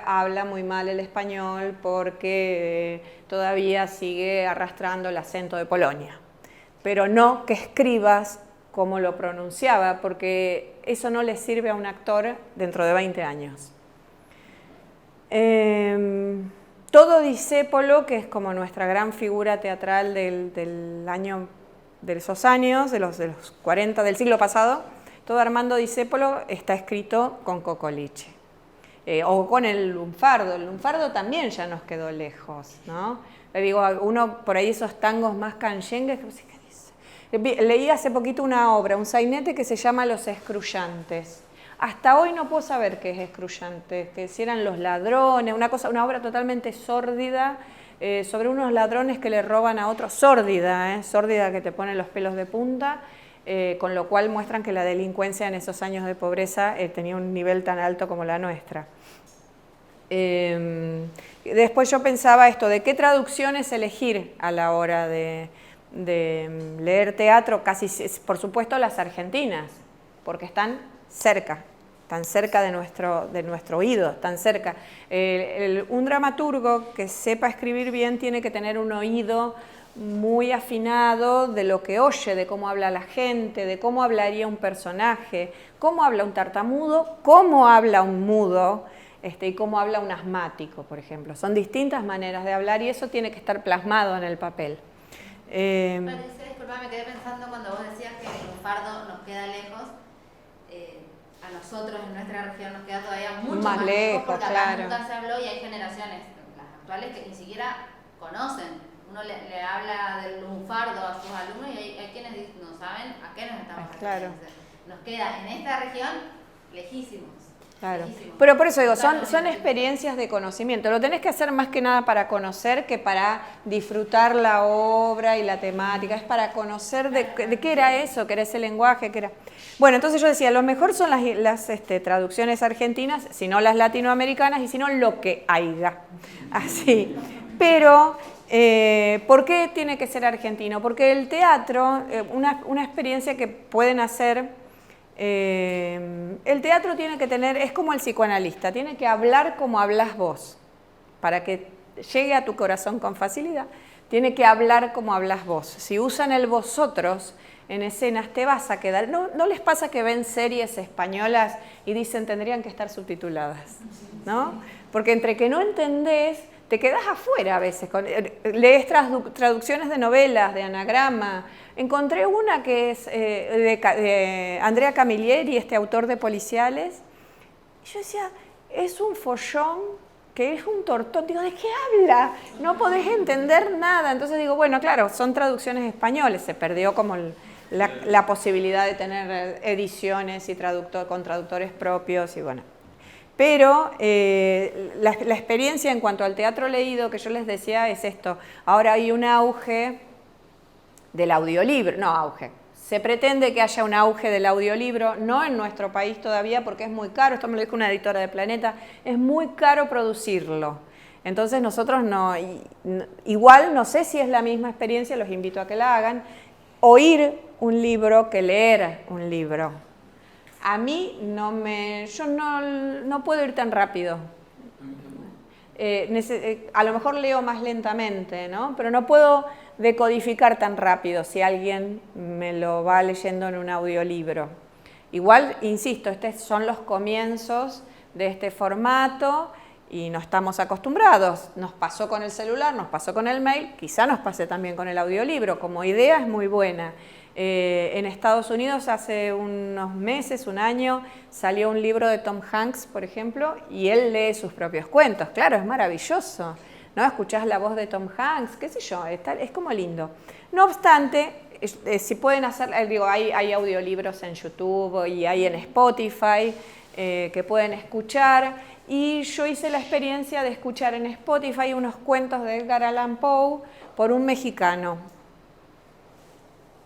habla muy mal el español porque todavía sigue arrastrando el acento de Polonia. pero no que escribas como lo pronunciaba, porque eso no le sirve a un actor dentro de 20 años. Todo Discépolo, que es como nuestra gran figura teatral de esos años, de los 40 del siglo pasado, todo Armando Discépolo está escrito con Cocoliche. O con el lunfardo. El lunfardo también ya nos quedó lejos, ¿no? Le digo, uno por ahí esos tangos más canyengues, ¿qué dice? Leí hace poquito una obra, un sainete que se llama Los Escrullantes. Hasta hoy no puedo saber qué es Escrullantes, que si eran los ladrones, una obra totalmente sórdida, sobre unos ladrones que le roban a otros, sórdida que te pone los pelos de punta, con lo cual muestran que la delincuencia en esos años de pobreza tenía un nivel tan alto como la nuestra. Después yo pensaba esto, ¿de qué traducciones elegir a la hora de leer teatro? Casi, por supuesto, las argentinas, porque están cerca de nuestro oído, tan cerca. Un dramaturgo que sepa escribir bien tiene que tener un oído muy afinado de lo que oye, de cómo habla la gente, de cómo hablaría un personaje, cómo habla un tartamudo, cómo habla un mudo, y cómo habla un asmático, por ejemplo. Son distintas maneras de hablar y eso tiene que estar plasmado en el papel. Disculpa, me quedé pensando cuando vos decías que el lunfardo nos queda lejos. A nosotros en nuestra región nos queda todavía mucho más lejos porque claro. Nunca se habló y hay generaciones, las actuales, que ni siquiera conocen. Uno le habla del lunfardo a sus alumnos y hay quienes no saben a qué nos estamos refiriendo. Nos queda en esta región lejísimos. Claro. Pero por eso digo, son experiencias de conocimiento. Lo tenés que hacer más que nada para conocer que para disfrutar la obra y la temática. Es para conocer de qué era eso, qué era ese lenguaje, qué era... Bueno, entonces yo decía, lo mejor son las traducciones argentinas, si no las latinoamericanas y si no lo que haya. Así. Pero, ¿por qué tiene que ser argentino? Porque el teatro, una experiencia que pueden hacer... el teatro tiene que tener, es como el psicoanalista, tiene que hablar como hablas vos, para que llegue a tu corazón con facilidad, tiene que hablar como hablas vos. Si usan el vosotros en escenas te vas a quedar, ¿no les pasa que ven series españolas y dicen tendrían que estar subtituladas? ¿No? Porque entre que no entendés, te quedás afuera a veces, lees traducciones de novelas, de anagrama. Encontré una que es de Andrea Camilleri, este autor de policiales, y yo decía, es un follón que es un tortón. Digo, ¿de qué habla? No podés entender nada. Entonces digo, bueno, claro, son traducciones españoles, se perdió como la posibilidad de tener ediciones y con traductores propios y bueno. Pero la experiencia en cuanto al teatro leído que yo les decía es esto. Ahora hay un auge del audiolibro, se pretende que haya un auge del audiolibro, no en nuestro país todavía porque es muy caro, esto me lo dijo una editora de Planeta, es muy caro producirlo. Entonces nosotros igual no sé si es la misma experiencia, los invito a que la hagan, oír un libro que leer un libro. A mí yo no puedo ir tan rápido. A lo mejor leo más lentamente, ¿no? Pero no puedo decodificar tan rápido si alguien me lo va leyendo en un audiolibro. Igual, insisto, estos son los comienzos de este formato y no estamos acostumbrados. Nos pasó con el celular, nos pasó con el mail, quizá nos pase también con el audiolibro. Como idea es muy buena. En Estados Unidos hace unos meses, un año, salió un libro de Tom Hanks, por ejemplo, y él lee sus propios cuentos. Claro, es maravilloso, ¿no? Escuchás la voz de Tom Hanks, qué sé yo, es como lindo. No obstante, si pueden hacer, digo, hay audiolibros en YouTube y hay en Spotify que pueden escuchar. Y yo hice la experiencia de escuchar en Spotify unos cuentos de Edgar Allan Poe por un mexicano.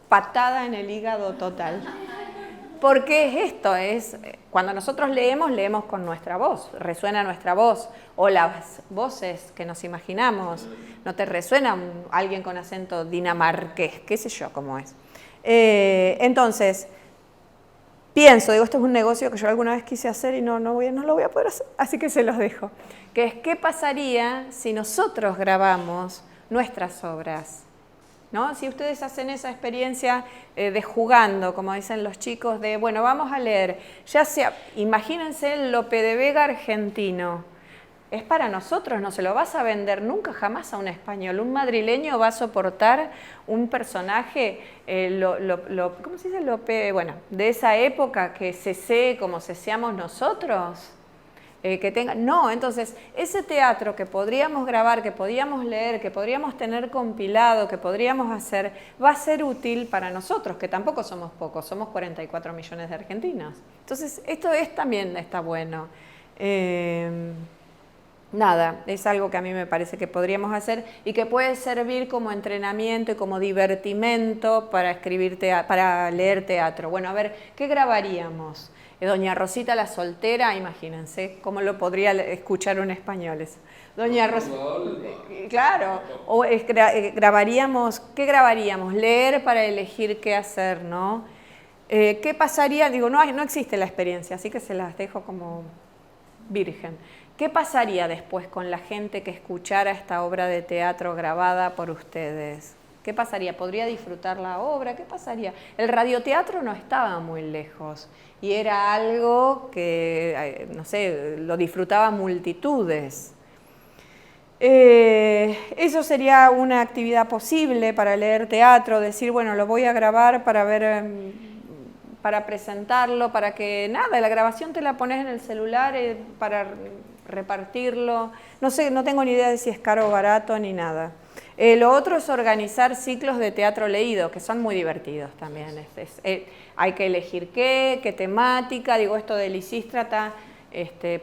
Patada en el hígado total. ¿Por qué es esto? Cuando nosotros leemos con nuestra voz, resuena nuestra voz, o las voces que nos imaginamos. ¿No te resuena alguien con acento dinamarqués? ¿Qué sé yo cómo es? Entonces, pienso, esto es un negocio que yo alguna vez quise hacer y no lo voy a poder hacer, así que se los dejo. Que es, ¿qué pasaría si nosotros grabamos nuestras obras ¿no? Si ustedes hacen esa experiencia de jugando, como dicen los chicos, de, bueno, vamos a leer, ya sea, imagínense el Lope de Vega argentino, es para nosotros, no se lo vas a vender nunca jamás a un español, un madrileño va a soportar un personaje, ¿cómo se dice? Lope, bueno, de esa época que cesee como ceseamos nosotros. Que tenga, no, entonces ese teatro que podríamos grabar, que podríamos leer, que podríamos tener compilado, que podríamos hacer, va a ser útil para nosotros, que tampoco somos pocos, somos 44 millones de argentinos. Entonces esto también está bueno. Nada, es algo que a mí me parece que podríamos hacer y que puede servir como entrenamiento y como divertimento para para leer teatro. Bueno, a ver, ¿qué grabaríamos? Doña Rosita la soltera, imagínense cómo lo podría escuchar un español. Doña Rosita, claro, o grabaríamos, ¿qué grabaríamos? Leer para elegir qué hacer, ¿no? ¿Qué pasaría? Digo, no existe la experiencia, así que se las dejo como virgen. ¿Qué pasaría después con la gente que escuchara esta obra de teatro grabada por ustedes? ¿Qué pasaría? ¿Podría disfrutar la obra? ¿Qué pasaría? El radioteatro no estaba muy lejos y era algo que, no sé, lo disfrutaban multitudes. Eso sería una actividad posible para leer teatro, decir, bueno, lo voy a grabar para ver, para presentarlo, para que, nada, la grabación te la pones en el celular para repartirlo. No sé, no tengo ni idea de si es caro o barato ni nada. Lo otro es organizar ciclos de teatro leído, que son muy divertidos también. Hay que elegir qué temática, digo esto de Lisístrata,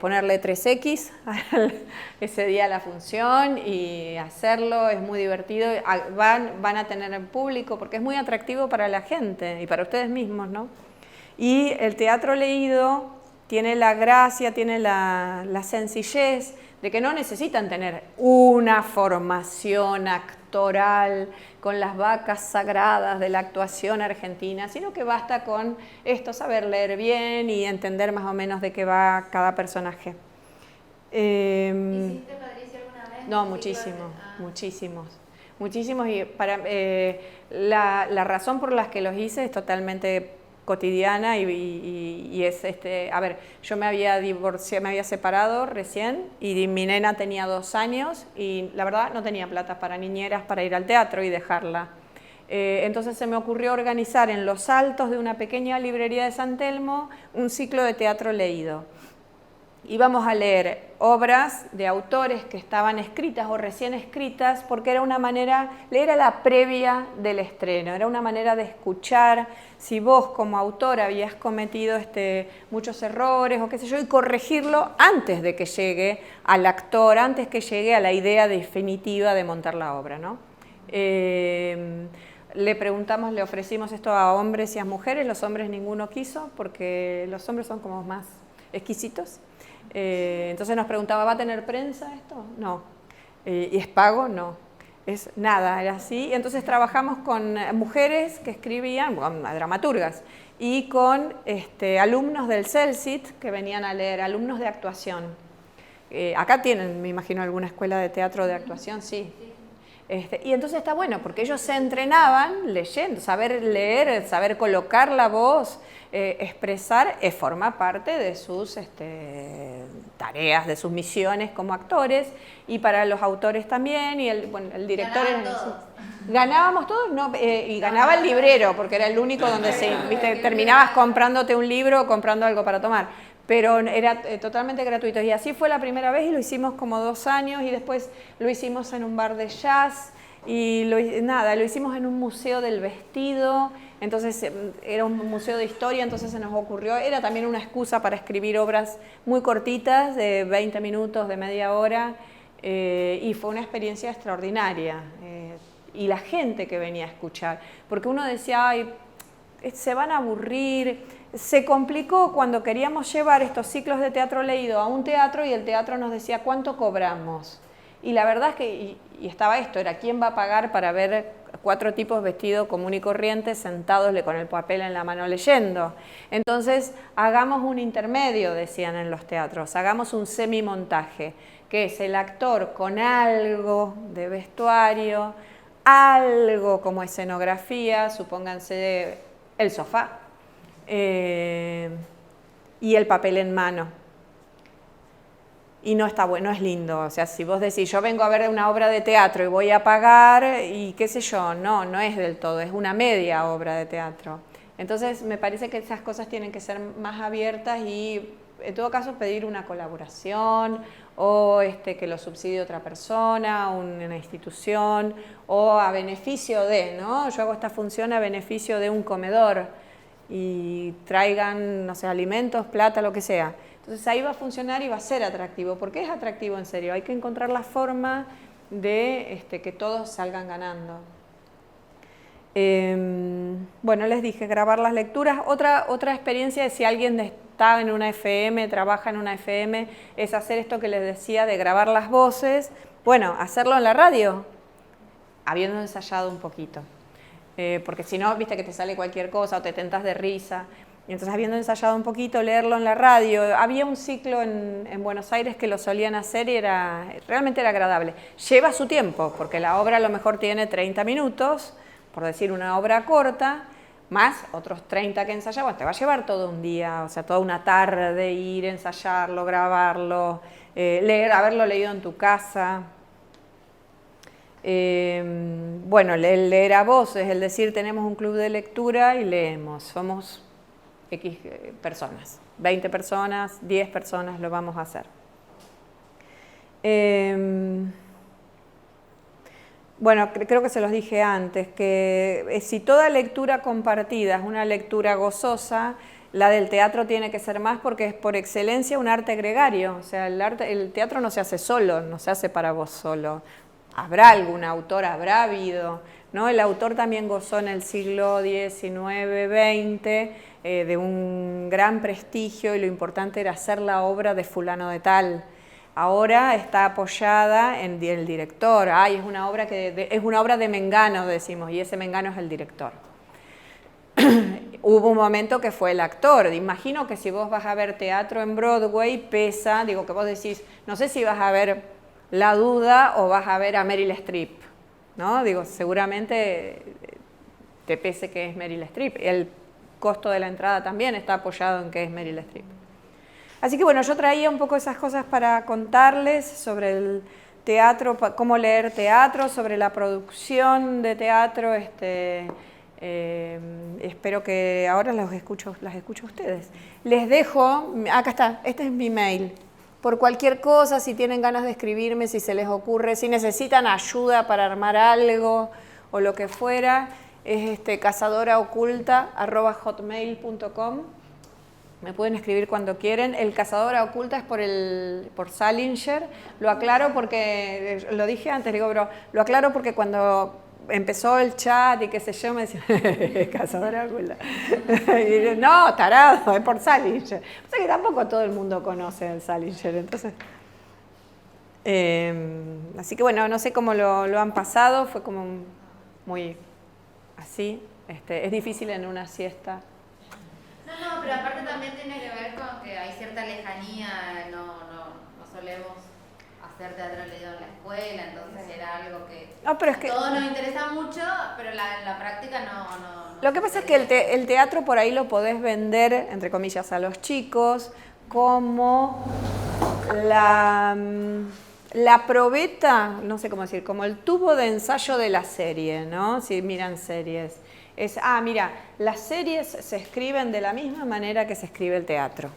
ponerle 3X ese día a la función y hacerlo, es muy divertido. Van a tener el público porque es muy atractivo para la gente y para ustedes mismos, ¿no? Y el teatro leído tiene la gracia, tiene la sencillez de que no necesitan tener una formación actoral con las vacas sagradas de la actuación argentina, sino que basta con esto, saber leer bien y entender más o menos de qué va cada personaje. ¿Hiciste, Patricia, alguna vez? No, muchísimos. Y la razón por la que los hice es totalmente cotidiana y es a ver, yo me había divorciado, me había separado recién y mi nena tenía 2 años y la verdad no tenía plata para niñeras para ir al teatro y dejarla. Entonces se me ocurrió organizar en los altos de una pequeña librería de San Telmo un ciclo de teatro leído. Íbamos a leer obras de autores que estaban escritas o recién escritas porque era una manera, leer a la previa del estreno, era una manera de escuchar si vos como autor habías cometido muchos errores o qué sé yo y corregirlo antes de que llegue al actor, antes que llegue a la idea definitiva de montar la obra, ¿no? Le ofrecimos esto a hombres y a mujeres, los hombres ninguno quiso porque los hombres son como más exquisitos. Entonces nos preguntaba, ¿va a tener prensa esto? No. ¿Y es pago? No. Es nada, era así. Entonces trabajamos con mujeres que escribían, dramaturgas, y con alumnos del CELCIT que venían a leer, alumnos de actuación. Acá tienen, me imagino, alguna escuela de teatro de actuación, sí. Y entonces está bueno, porque ellos se entrenaban leyendo, saber leer, saber colocar la voz, expresar, forma parte de sus tareas, de sus misiones como actores, y para los autores también, y el director... ¿Ganábamos todos? No, y ganaba el librero, porque era el único donde terminabas comprándote un libro o comprando algo para tomar. Pero era totalmente gratuito y así fue la primera vez y lo hicimos como 2 años y después lo hicimos en un bar de jazz y lo hicimos en un museo del vestido, entonces era un museo de historia, entonces se nos ocurrió, era también una excusa para escribir obras muy cortitas de 20 minutos, de media hora y fue una experiencia extraordinaria y la gente que venía a escuchar, porque uno decía, ay, se van a aburrir. Se complicó cuando queríamos llevar estos ciclos de teatro leído a un teatro y el teatro nos decía cuánto cobramos. Y la verdad es que, y estaba esto, era quién va a pagar para ver 4 tipos vestidos común y corriente sentados con el papel en la mano leyendo. Entonces, hagamos un intermedio, decían en los teatros, hagamos un semimontaje, que es el actor con algo de vestuario, algo como escenografía, supónganse el sofá y el papel en mano. Y no está bueno, no es lindo. O sea, si vos decís, yo vengo a ver una obra de teatro y voy a pagar y qué sé yo, no es del todo, es una media obra de teatro. Entonces, me parece que esas cosas tienen que ser más abiertas y, en todo caso, pedir una colaboración o que lo subsidie otra persona, una institución, o a beneficio de, ¿no? Yo hago esta función a beneficio de un comedor y traigan, no sé, alimentos, plata, lo que sea. Entonces ahí va a funcionar y va a ser atractivo. ¿Por qué es atractivo en serio? Hay que encontrar la forma de que todos salgan ganando. Bueno, les dije, grabar las lecturas. Otra experiencia es si alguien está en una FM, trabaja en una FM, es hacer esto que les decía de grabar las voces. Bueno, hacerlo en la radio, habiendo ensayado un poquito. Porque si no, viste que te sale cualquier cosa o te tentas de risa. Y entonces, habiendo ensayado un poquito, leerlo en la radio. Había un ciclo en Buenos Aires que lo solían hacer y realmente era agradable. Lleva su tiempo, porque la obra a lo mejor tiene 30 minutos, por decir una obra corta, más otros 30 que ensayar. Bueno, te va a llevar todo un día, o sea, toda una tarde ir, ensayarlo, grabarlo, haberlo leído en tu casa. Bueno, el leer a voces, es decir, tenemos un club de lectura y leemos. Somos X personas, 20 personas, 10 personas lo vamos a hacer. Bueno, creo que se los dije antes, que si toda lectura compartida es una lectura gozosa, la del teatro tiene que ser más porque es por excelencia un arte gregario. O sea, el teatro no se hace solo, no se hace para vos solo. Habrá algún autor, habrá habido, ¿no? El autor también gozó en el siglo XIX, XX, de un gran prestigio y lo importante era hacer la obra de fulano de tal. Ahora está apoyada en el director. Es una obra es una obra de Mengano, decimos, y ese Mengano es el director. Hubo un momento que fue el actor. Imagino que si vos vas a ver teatro en Broadway, pesa, digo que vos decís, no sé si vas a ver La Duda o vas a ver a Meryl Streep, ¿no? Digo, seguramente te pese que es Meryl Streep. El costo de la entrada también está apoyado en que es Meryl Streep. Así que bueno, yo traía un poco esas cosas para contarles sobre el teatro, cómo leer teatro, sobre la producción de teatro. Espero que ahora las escucho a ustedes. Les dejo, acá está, este es mi mail. Por cualquier cosa, si tienen ganas de escribirme, si se les ocurre, si necesitan ayuda para armar algo o lo que fuera, es cazadoraoculta@hotmail.com. Me pueden escribir cuando quieren. El Cazadora Oculta es por Salinger. Lo aclaro porque, lo dije antes, digo, pero lo aclaro porque cuando empezó el chat y qué sé yo, me decían, Cazadora Oculta. Y, no, tarado, es por Salinger. O sea que tampoco todo el mundo conoce el Salinger, entonces... así que bueno, no sé cómo lo han pasado, fue como muy así. Es difícil en una siesta. No, pero aparte también tiene que ver con que hay cierta lejanía, no solemos hacer teatro leído en la escuela, entonces era algo que a todos nos interesa mucho, pero la práctica no. Lo que pasa es que el teatro por ahí lo podés vender, entre comillas, a los chicos como la probeta, no sé cómo decir, como el tubo de ensayo de la serie, ¿no? Si miran series. Mira, las series se escriben de la misma manera que se escribe el teatro.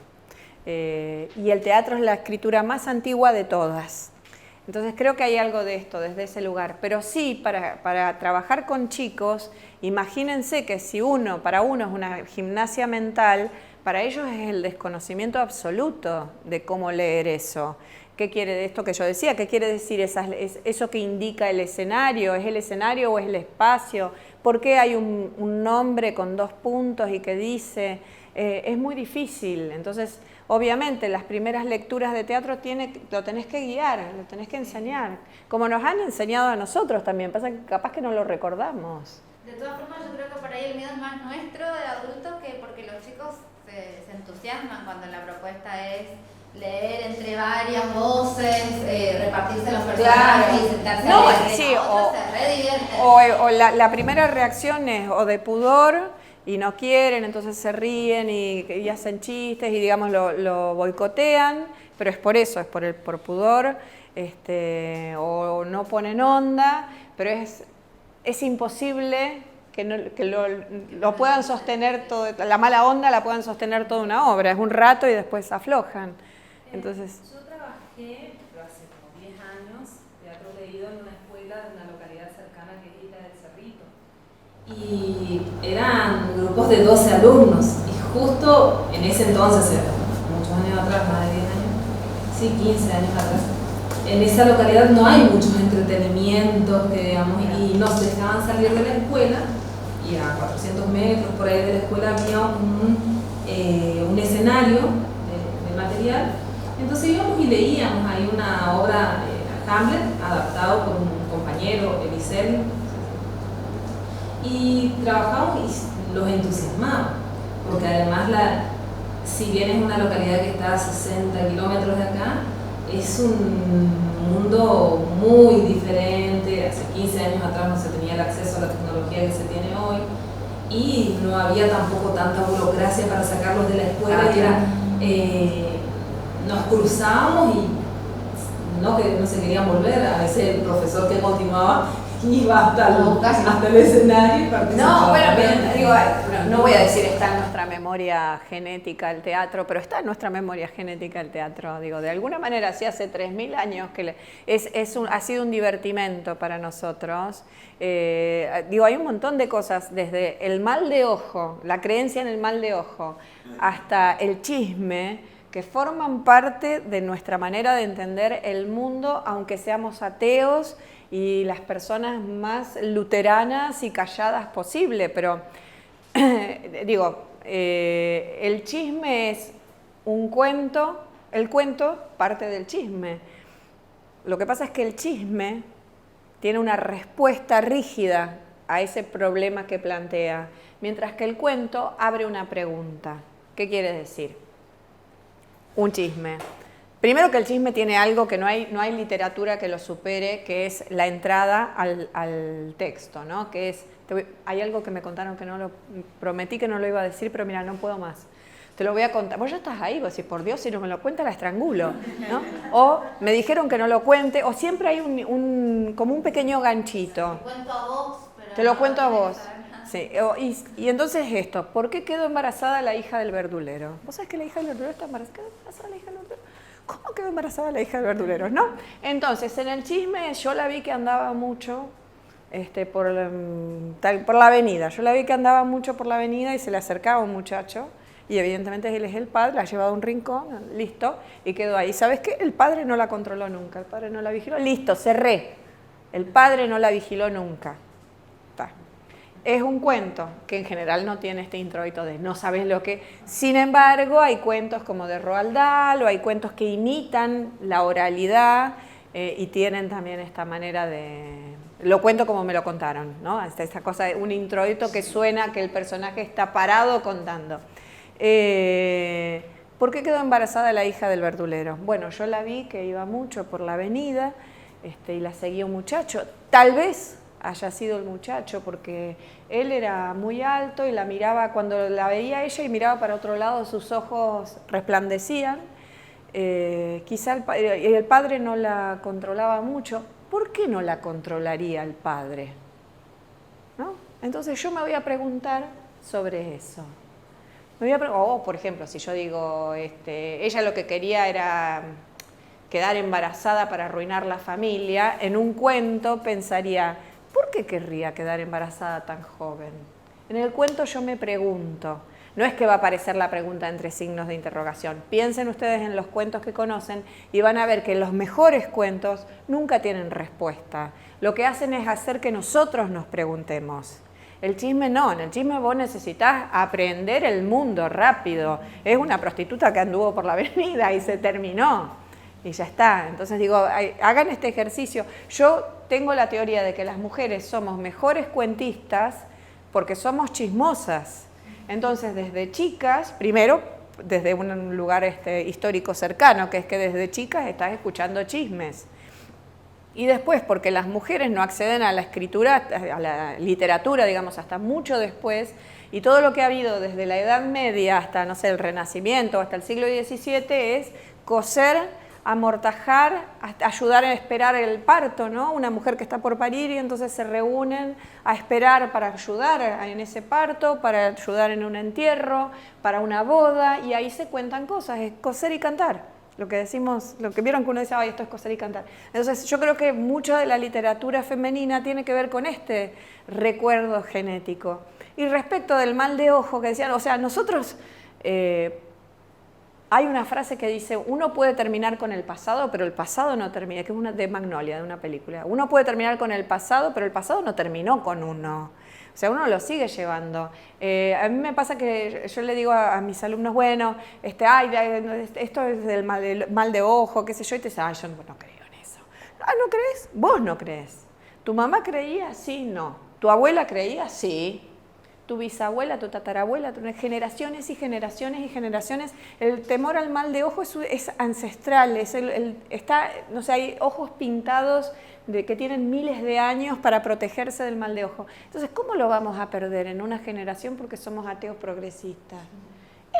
Y el teatro es la escritura más antigua de todas. Entonces creo que hay algo de esto desde ese lugar. Pero sí, para trabajar con chicos, imagínense que si para uno es una gimnasia mental, para ellos es el desconocimiento absoluto de cómo leer eso. ¿Qué quiere de esto que yo decía? ¿Qué quiere decir eso que indica el escenario? ¿Es el escenario o es el espacio? ¿Por qué hay un nombre con 2 puntos y que dice? Es muy difícil. Entonces, obviamente, las primeras lecturas de teatro lo tenés que guiar, lo tenés que enseñar. Como nos han enseñado a nosotros también, pasa que capaz que no lo recordamos. De todas formas, yo creo que por ahí el miedo es más nuestro de adultos que porque los chicos se entusiasman cuando la propuesta es leer entre varias voces, repartirse los personajes y sentarse no, a leer. Sí, se redivierten. O la primera reacción es o de pudor y no quieren, entonces se ríen y hacen chistes y digamos lo boicotean, pero es por eso, es por pudor, o no ponen onda, pero es imposible que lo puedan sostener todo, la mala onda la puedan sostener toda una obra, es un rato y después aflojan. Entonces, yo trabajé, pero hace como 10 años, teatro leído en una escuela de una localidad cercana que es Isla del Cerrito. Y eran grupos de 12 alumnos. Y justo en ese entonces, muchos años atrás, más de 10 años, sí, 15 años atrás, en esa localidad no hay muchos entretenimientos, digamos, y nos dejaban salir de la escuela, y a 400 metros por ahí de la escuela había un escenario de material. Entonces íbamos y leíamos ahí una obra, Hamlet, adaptado por un compañero, Elisel, y trabajamos y los entusiasmamos, porque además, si bien es una localidad que está a 60 kilómetros de acá, es un mundo muy diferente. Hace 15 años atrás no se tenía el acceso a la tecnología que se tiene hoy y no había tampoco tanta burocracia para sacarlos de la escuela. Nos cruzábamos y no se querían volver. A veces el profesor que continuaba iba hasta el escenario y participaba. No, bueno, digo, no voy a decir está en nuestra memoria genética el teatro, pero está en nuestra memoria genética el teatro. Digo, de alguna manera, sí, hace 3.000 años que ha sido un divertimento para nosotros. Digo, hay un montón de cosas, desde el mal de ojo, la creencia en el mal de ojo, hasta el chisme, que forman parte de nuestra manera de entender el mundo, aunque seamos ateos y las personas más luteranas y calladas posible, pero digo, el chisme es un cuento, el cuento parte del chisme. Lo que pasa es que el chisme tiene una respuesta rígida a ese problema que plantea, mientras que el cuento abre una pregunta. ¿Qué quiere decir? Un chisme. Primero que el chisme tiene algo que no hay literatura que lo supere, que es la entrada al texto, ¿no? Que es, hay algo que me contaron que no lo prometí que no lo iba a decir, pero mira, no puedo más. Te lo voy a contar. Vos ya estás ahí, vos decís, por Dios, si no me lo cuenta la estrangulo, ¿no? O me dijeron que no lo cuente, o siempre hay como un pequeño ganchito. Te cuento a vos, pero te lo cuento a vos. Sí, y entonces esto, ¿por qué quedó embarazada la hija del verdulero? ¿Vos sabés que la hija del verdulero está embarazada? ¿Quedó embarazada la hija del verdulero? ¿Cómo quedó embarazada la hija del verdulero? ¿No? Entonces, en el chisme yo la vi que andaba mucho por la avenida. Yo la vi que andaba mucho por la avenida y se le acercaba un muchacho. Y evidentemente él es el padre, la ha llevado a un rincón, listo, y quedó ahí. ¿Sabes qué? El padre no la controló nunca, el padre no la vigiló. Listo, cerré. El padre no la vigiló nunca. Está. Es un cuento que en general no tiene este introito de no sabes lo que... Sin embargo, hay cuentos como de Roald Dahl o hay cuentos que imitan la oralidad y tienen también esta manera de... Lo cuento como me lo contaron, ¿no? Esta cosa de un introito que suena que el personaje está parado contando. ¿Por qué quedó embarazada la hija del verdulero? Bueno, yo la vi que iba mucho por la avenida y la seguía un muchacho. Tal vez haya sido el muchacho porque él era muy alto y la miraba, cuando la veía ella y miraba para otro lado, sus ojos resplandecían. Quizá el padre no la controlaba mucho. ¿Por qué no la controlaría el padre? ¿No? Entonces yo me voy a preguntar sobre eso. Por ejemplo, si yo digo, ella lo que quería era quedar embarazada para arruinar la familia, en un cuento pensaría, ¿por qué querría quedar embarazada tan joven? En el cuento yo me pregunto, no es que va a aparecer la pregunta entre signos de interrogación. Piensen ustedes en los cuentos que conocen y van a ver que los mejores cuentos nunca tienen respuesta. Lo que hacen es hacer que nosotros nos preguntemos. El chisme no, en el chisme vos necesitas aprender el mundo rápido. Es una prostituta que anduvo por la avenida y se terminó y ya está. Entonces digo, hagan este ejercicio. Yo tengo la teoría de que las mujeres somos mejores cuentistas porque somos chismosas. Entonces desde chicas, primero desde un lugar histórico cercano, que es que desde chicas estás escuchando chismes. Y después, porque las mujeres no acceden a la escritura, a la literatura, digamos, hasta mucho después, y todo lo que ha habido desde la Edad Media hasta, no sé, el Renacimiento, hasta el siglo XVII, es coser, amortajar, ayudar a esperar el parto, ¿no? Una mujer que está por parir y entonces se reúnen a esperar para ayudar en ese parto, para ayudar en un entierro, para una boda, y ahí se cuentan cosas, es coser y cantar. Lo que decimos, lo que vieron que uno dice, ay, esto es coser y cantar. Entonces yo creo que mucho de la literatura femenina tiene que ver con este recuerdo genético. Y respecto del mal de ojo que decían, o sea, nosotros, hay una frase que dice, uno puede terminar con el pasado, pero el pasado no termina, que es una de Magnolia, de una película. Uno puede terminar con el pasado, pero el pasado no terminó con uno. O sea, uno lo sigue llevando. A mí me pasa que yo le digo a mis alumnos, bueno, esto es del mal de ojo, qué sé yo, y te dicen, ay, yo no creo en eso. Ah, ¿no crees? Vos no crees. ¿Tu mamá creía? Sí, no. ¿Tu abuela creía? Sí. ¿Tu bisabuela, tu tatarabuela? Generaciones y generaciones y generaciones. El temor al mal de ojo es ancestral, no sé, hay ojos pintados que tienen miles de años para protegerse del mal de ojo. Entonces, ¿cómo lo vamos a perder en una generación porque somos ateos progresistas?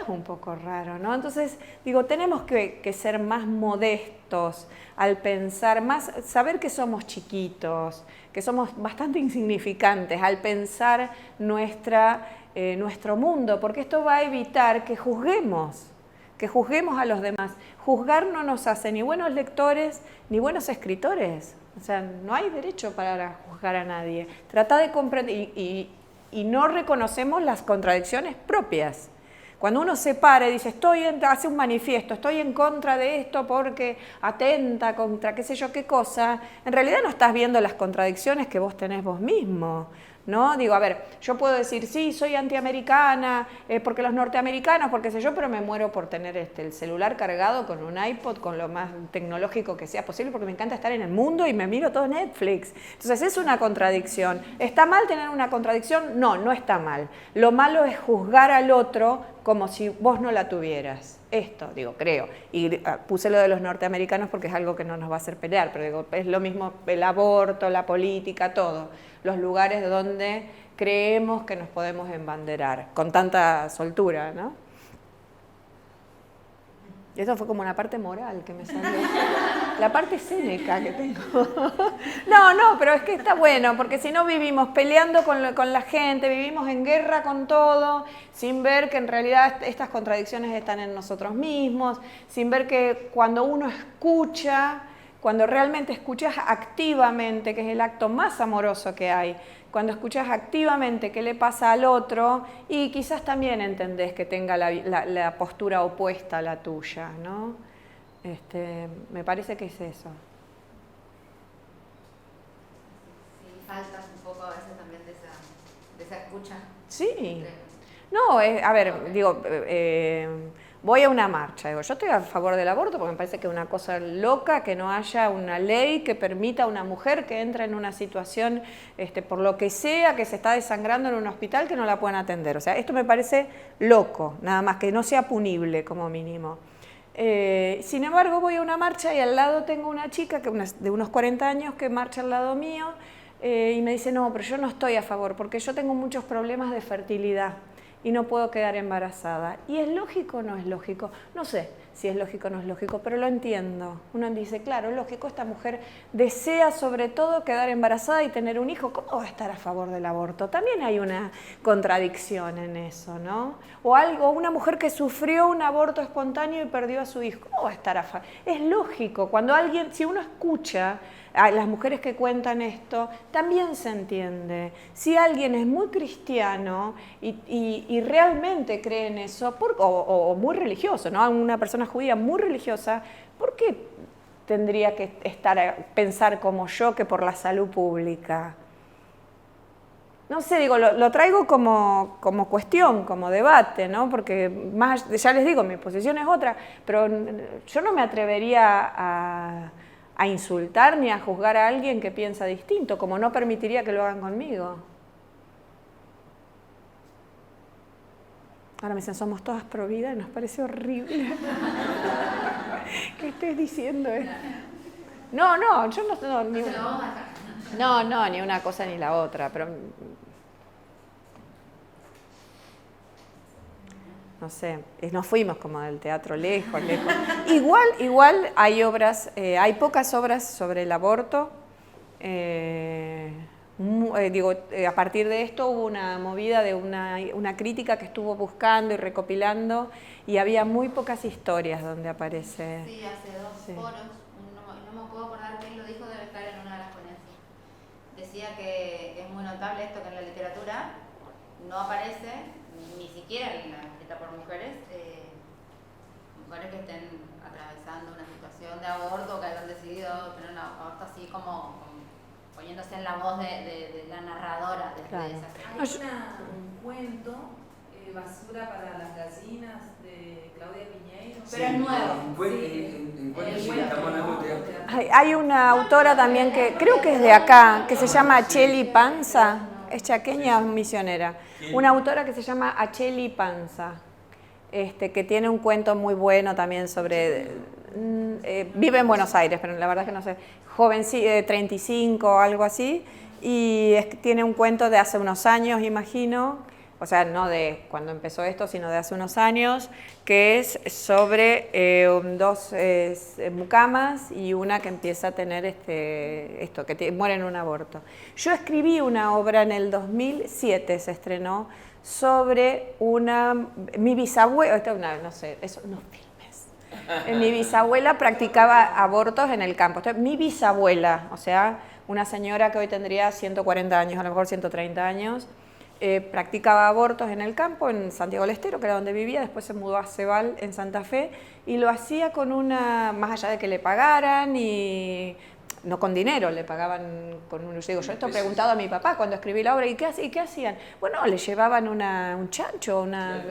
Es un poco raro, ¿no? Entonces, digo, tenemos que ser más modestos al pensar, saber que somos chiquitos, que somos bastante insignificantes al pensar nuestro mundo, porque esto va a evitar que juzguemos a los demás. Juzgar no nos hace ni buenos lectores ni buenos escritores. O sea, no hay derecho para juzgar a nadie. Trata de comprender y no reconocemos las contradicciones propias. Cuando uno se para y dice, hace un manifiesto, estoy en contra de esto porque atenta contra qué sé yo qué cosa, en realidad no estás viendo las contradicciones que vos tenés vos mismo, ¿no? Digo, a ver, yo puedo decir, sí, soy antiamericana, porque los norteamericanos, porque sé yo, pero me muero por tener el celular cargado con un iPod, con lo más tecnológico que sea posible, porque me encanta estar en el mundo y me miro todo Netflix. Entonces es una contradicción. ¿Está mal tener una contradicción? No, no está mal. Lo malo es juzgar al otro como si vos no la tuvieras. Esto, digo, creo. Y puse lo de los norteamericanos porque es algo que no nos va a hacer pelear, pero digo, es lo mismo el aborto, la política, todo. Los lugares donde creemos que nos podemos embanderar, con tanta soltura, ¿no? Y eso fue como una parte moral que me salió. La parte cínica que tengo. No, pero es que está bueno, porque si no vivimos peleando con la gente, vivimos en guerra con todo, sin ver que en realidad estas contradicciones están en nosotros mismos, sin ver que cuando uno escucha, cuando realmente escuchas activamente, que es el acto más amoroso que hay, cuando escuchas activamente qué le pasa al otro y quizás también entendés que tenga la postura opuesta a la tuya, ¿no? Me parece que es eso. Sí, faltas un poco a veces también de esa escucha. Sí. No, a ver, digo, voy a una marcha, digo, yo estoy a favor del aborto porque me parece que es una cosa loca que no haya una ley que permita a una mujer que entra en una situación, por lo que sea, que se está desangrando en un hospital, que no la puedan atender. O sea, esto me parece loco, nada más, que no sea punible como mínimo. Sin embargo, voy a una marcha y al lado tengo una chica de unos 40 años que marcha al lado mío y me dice, no, pero yo no estoy a favor porque yo tengo muchos problemas de fertilidad y no puedo quedar embarazada. ¿Y es lógico o no es lógico? No sé si es lógico o no es lógico, pero lo entiendo. Uno dice, claro, es lógico, esta mujer desea sobre todo quedar embarazada y tener un hijo. ¿Cómo va a estar a favor del aborto? También hay una contradicción en eso, ¿no? O una mujer que sufrió un aborto espontáneo y perdió a su hijo. ¿Cómo va a estar a favor? Es lógico, si uno escucha a las mujeres que cuentan esto, también se entiende. Si alguien es muy cristiano y realmente cree en eso, o muy religioso, ¿no? Una persona judía muy religiosa, ¿por qué tendría que pensar como yo que por la salud pública? No sé, digo, lo traigo como cuestión, como debate, ¿no? Porque ya les digo, mi posición es otra, pero yo no me atrevería a insultar ni a juzgar a alguien que piensa distinto, como no permitiría que lo hagan conmigo. Ahora me dicen, somos todas pro vida y nos parece horrible. ¿Qué estés diciendo? No, yo no ni ni una cosa ni la otra, pero no sé, nos fuimos como del teatro lejos. Igual hay obras, hay pocas obras sobre el aborto. A partir de esto hubo una movida de una crítica que estuvo buscando y recopilando, y había muy pocas historias donde aparece. Sí, hace 2 foros, no me puedo acordar quién lo dijo, debe estar en una de las ponencias. Decía que es muy notable esto, que en la literatura no aparece, ni siquiera en la escrita por mujeres, mujeres que estén atravesando una situación de aborto, que hayan decidido tener un aborto así como poniéndose en la voz de la narradora desde claro. esa. Hay un cuento, Basura para las gallinas, de Claudia Piñeiro. Pero es nuevo. Hay una autora también que creo que es de acá, que se llama Acheli Panza, es chaqueña, misionera. Una autora que se llama Acheli Panza, que tiene un cuento muy bueno también sobre... vive en Buenos Aires, pero la verdad es que no sé, joven, 35 o algo así, y tiene un cuento de hace unos años, imagino, o sea, no de cuando empezó esto, sino de hace unos años, que es sobre 2 mucamas y una que empieza a tener que muere en un aborto. Yo escribí una obra en el 2007, se estrenó, sobre mi bisabuela, no sé, eso no filmes. Mi bisabuela practicaba abortos en el campo. Entonces, mi bisabuela, o sea, una señora que hoy tendría 140 años, a lo mejor 130 años, practicaba abortos en el campo, en Santiago del Estero, que era donde vivía, después se mudó a Cebal, en Santa Fe, y lo hacía con más allá de que le pagaran, y no con dinero, le pagaban con yo esto he preguntado a mi papá cuando escribí la obra, ¿y qué hacían? Bueno, le llevaban un chancho, una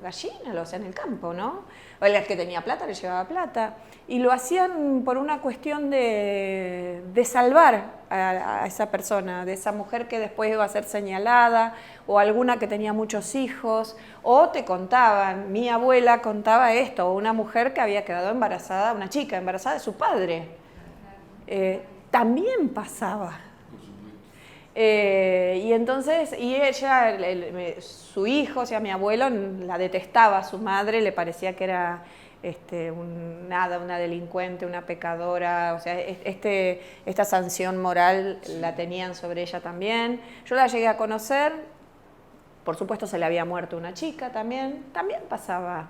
gallina, lo hacían en el campo, ¿no? O el que tenía plata le llevaba plata, y lo hacían por una cuestión de salvar a esa persona, de esa mujer que después iba a ser señalada, o alguna que tenía muchos hijos, o te contaban, mi abuela contaba esto, una mujer que había quedado embarazada, una chica embarazada de su padre, también pasaba. Y entonces, ella, su hijo, o sea, mi abuelo, la detestaba, su madre le parecía que era una delincuente, una pecadora, o sea, esta sanción moral la tenían sobre ella también. Yo la llegué a conocer, por supuesto se le había muerto una chica también pasaba.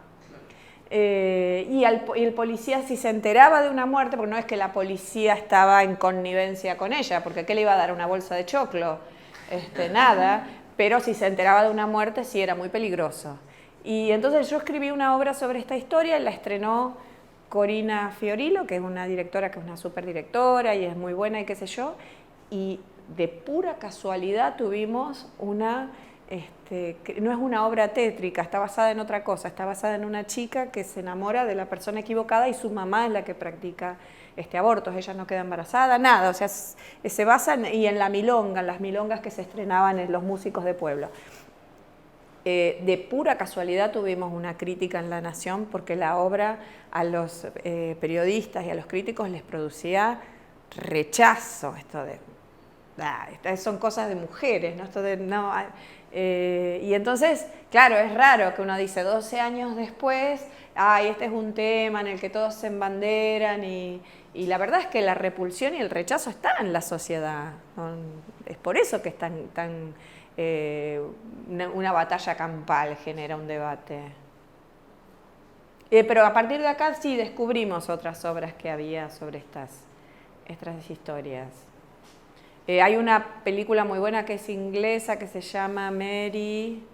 Y el policía, si se enteraba de una muerte, porque no es que la policía estaba en connivencia con ella, porque ¿qué le iba a dar? ¿Una bolsa de choclo? Nada, pero si se enteraba de una muerte sí era muy peligroso. Y entonces yo escribí una obra sobre esta historia, la estrenó Corina Fiorillo, que es una directora, que es una superdirectora y es muy buena y qué sé yo, y de pura casualidad tuvimos no es una obra tétrica, está basada en otra cosa, está basada en una chica que se enamora de la persona equivocada y su mamá es la que practica abortos, ella no queda embarazada, nada, o sea, se basa en la milonga, en las milongas que se estrenaban en los músicos de pueblo. De pura casualidad tuvimos una crítica en La Nación porque la obra a los periodistas y a los críticos les producía rechazo, son cosas de mujeres, ¿no? Y entonces, claro, es raro que uno dice 12 años después, este es un tema en el que todos se embanderan y la verdad es que la repulsión y el rechazo está en la sociedad, ¿no? Es por eso que es una batalla campal genera un debate. Pero a partir de acá sí descubrimos otras obras que había sobre estas historias. Hay una película muy buena que es inglesa, que se llama Mary,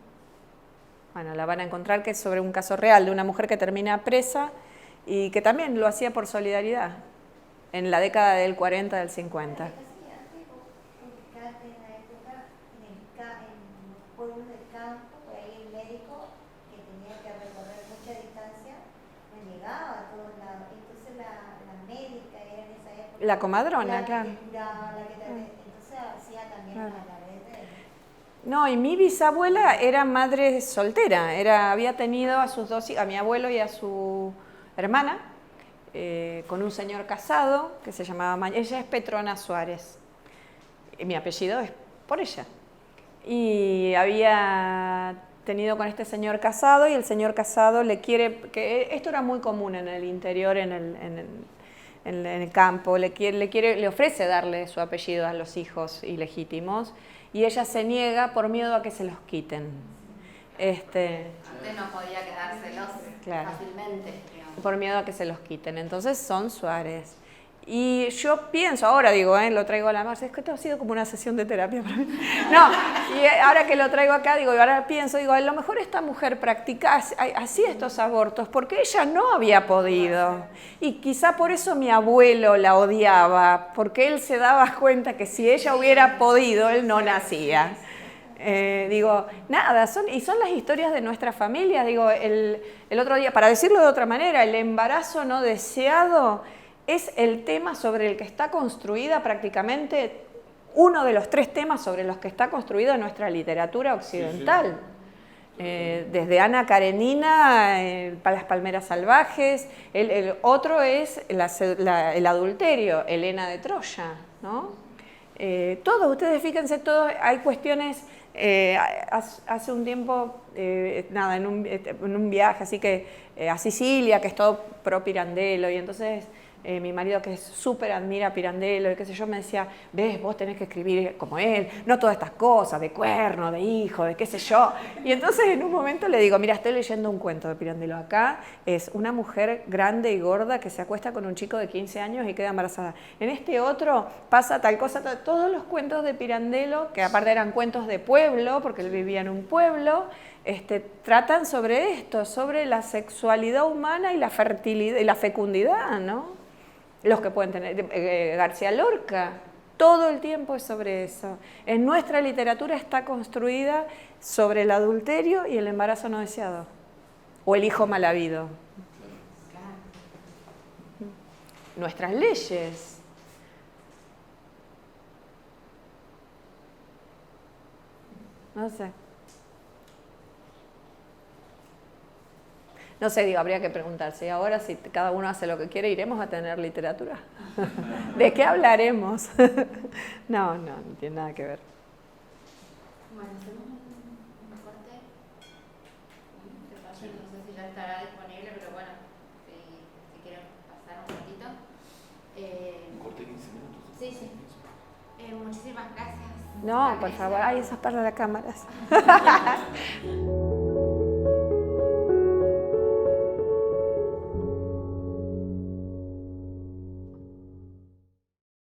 bueno, la van a encontrar, que es sobre un caso real de una mujer que termina presa y que también lo hacía por solidaridad en la década del 40, del 50. La comadrona, claro. Entonces hacía también a la vez No, y mi bisabuela era madre soltera, había tenido a sus dos hijos, a mi abuelo y a su hermana, con un señor casado que se llamaba, ella es Petrona Suárez, mi apellido es por ella. Y había tenido con este señor casado, y el señor casado le quiere, que esto era muy común en el interior, en el campo, le ofrece darle su apellido a los hijos ilegítimos, y ella se niega por miedo a que se los quiten. Antes no podía quedárselos fácilmente. Digamos. Por miedo a que se los quiten. Entonces son Suárez. Y yo pienso, ahora digo, lo traigo a la mesa, es que esto ha sido como una sesión de terapia para mí. No, y ahora que lo traigo acá, digo, ahora pienso, a lo mejor esta mujer hacía estos abortos porque ella no había podido. Y quizá por eso mi abuelo la odiaba, porque él se daba cuenta que si ella hubiera podido, él no nacía. Digo, nada, son las historias de nuestra familia. Digo, el otro día, para decirlo de otra manera, el embarazo no deseado es el tema sobre el que está construida prácticamente, uno de los 3 temas sobre los que está construida nuestra literatura occidental. Desde Ana Karenina, Las palmeras salvajes, el otro es el adulterio, Helena de Troya, ¿no? Todos, ustedes fíjense, hay cuestiones, hace un tiempo, en un viaje así que a Sicilia, que es todo pro Pirandello, y entonces mi marido, que súper admira a Pirandello y qué sé yo, me decía, ves, vos tenés que escribir como él, no todas estas cosas de cuerno, de hijo, de qué sé yo. Y entonces en un momento le digo, mira, estoy leyendo un cuento de Pirandello. Acá es una mujer grande y gorda que se acuesta con un chico de 15 años y queda embarazada. En este otro pasa tal cosa, todos los cuentos de Pirandello, que aparte eran cuentos de pueblo, porque él vivía en un pueblo, tratan sobre esto, sobre la sexualidad humana y la fertilidad y la fecundidad, ¿no? Los que pueden tener, García Lorca, todo el tiempo es sobre eso. En nuestra literatura está construida sobre el adulterio y el embarazo no deseado, o el hijo mal habido. Nuestras leyes. No sé. No sé, digo, habría que preguntarse. Ahora, si cada uno hace lo que quiere, ¿iremos a tener literatura? ¿De qué hablaremos? No tiene nada que ver. Bueno, hacemos un corte. No sé si ya estará disponible, pero bueno, si quieren pasar un ratito. Un corte de 15 minutos. Sí. Muchísimas gracias. No, por favor. Ay, eso es para las cámaras.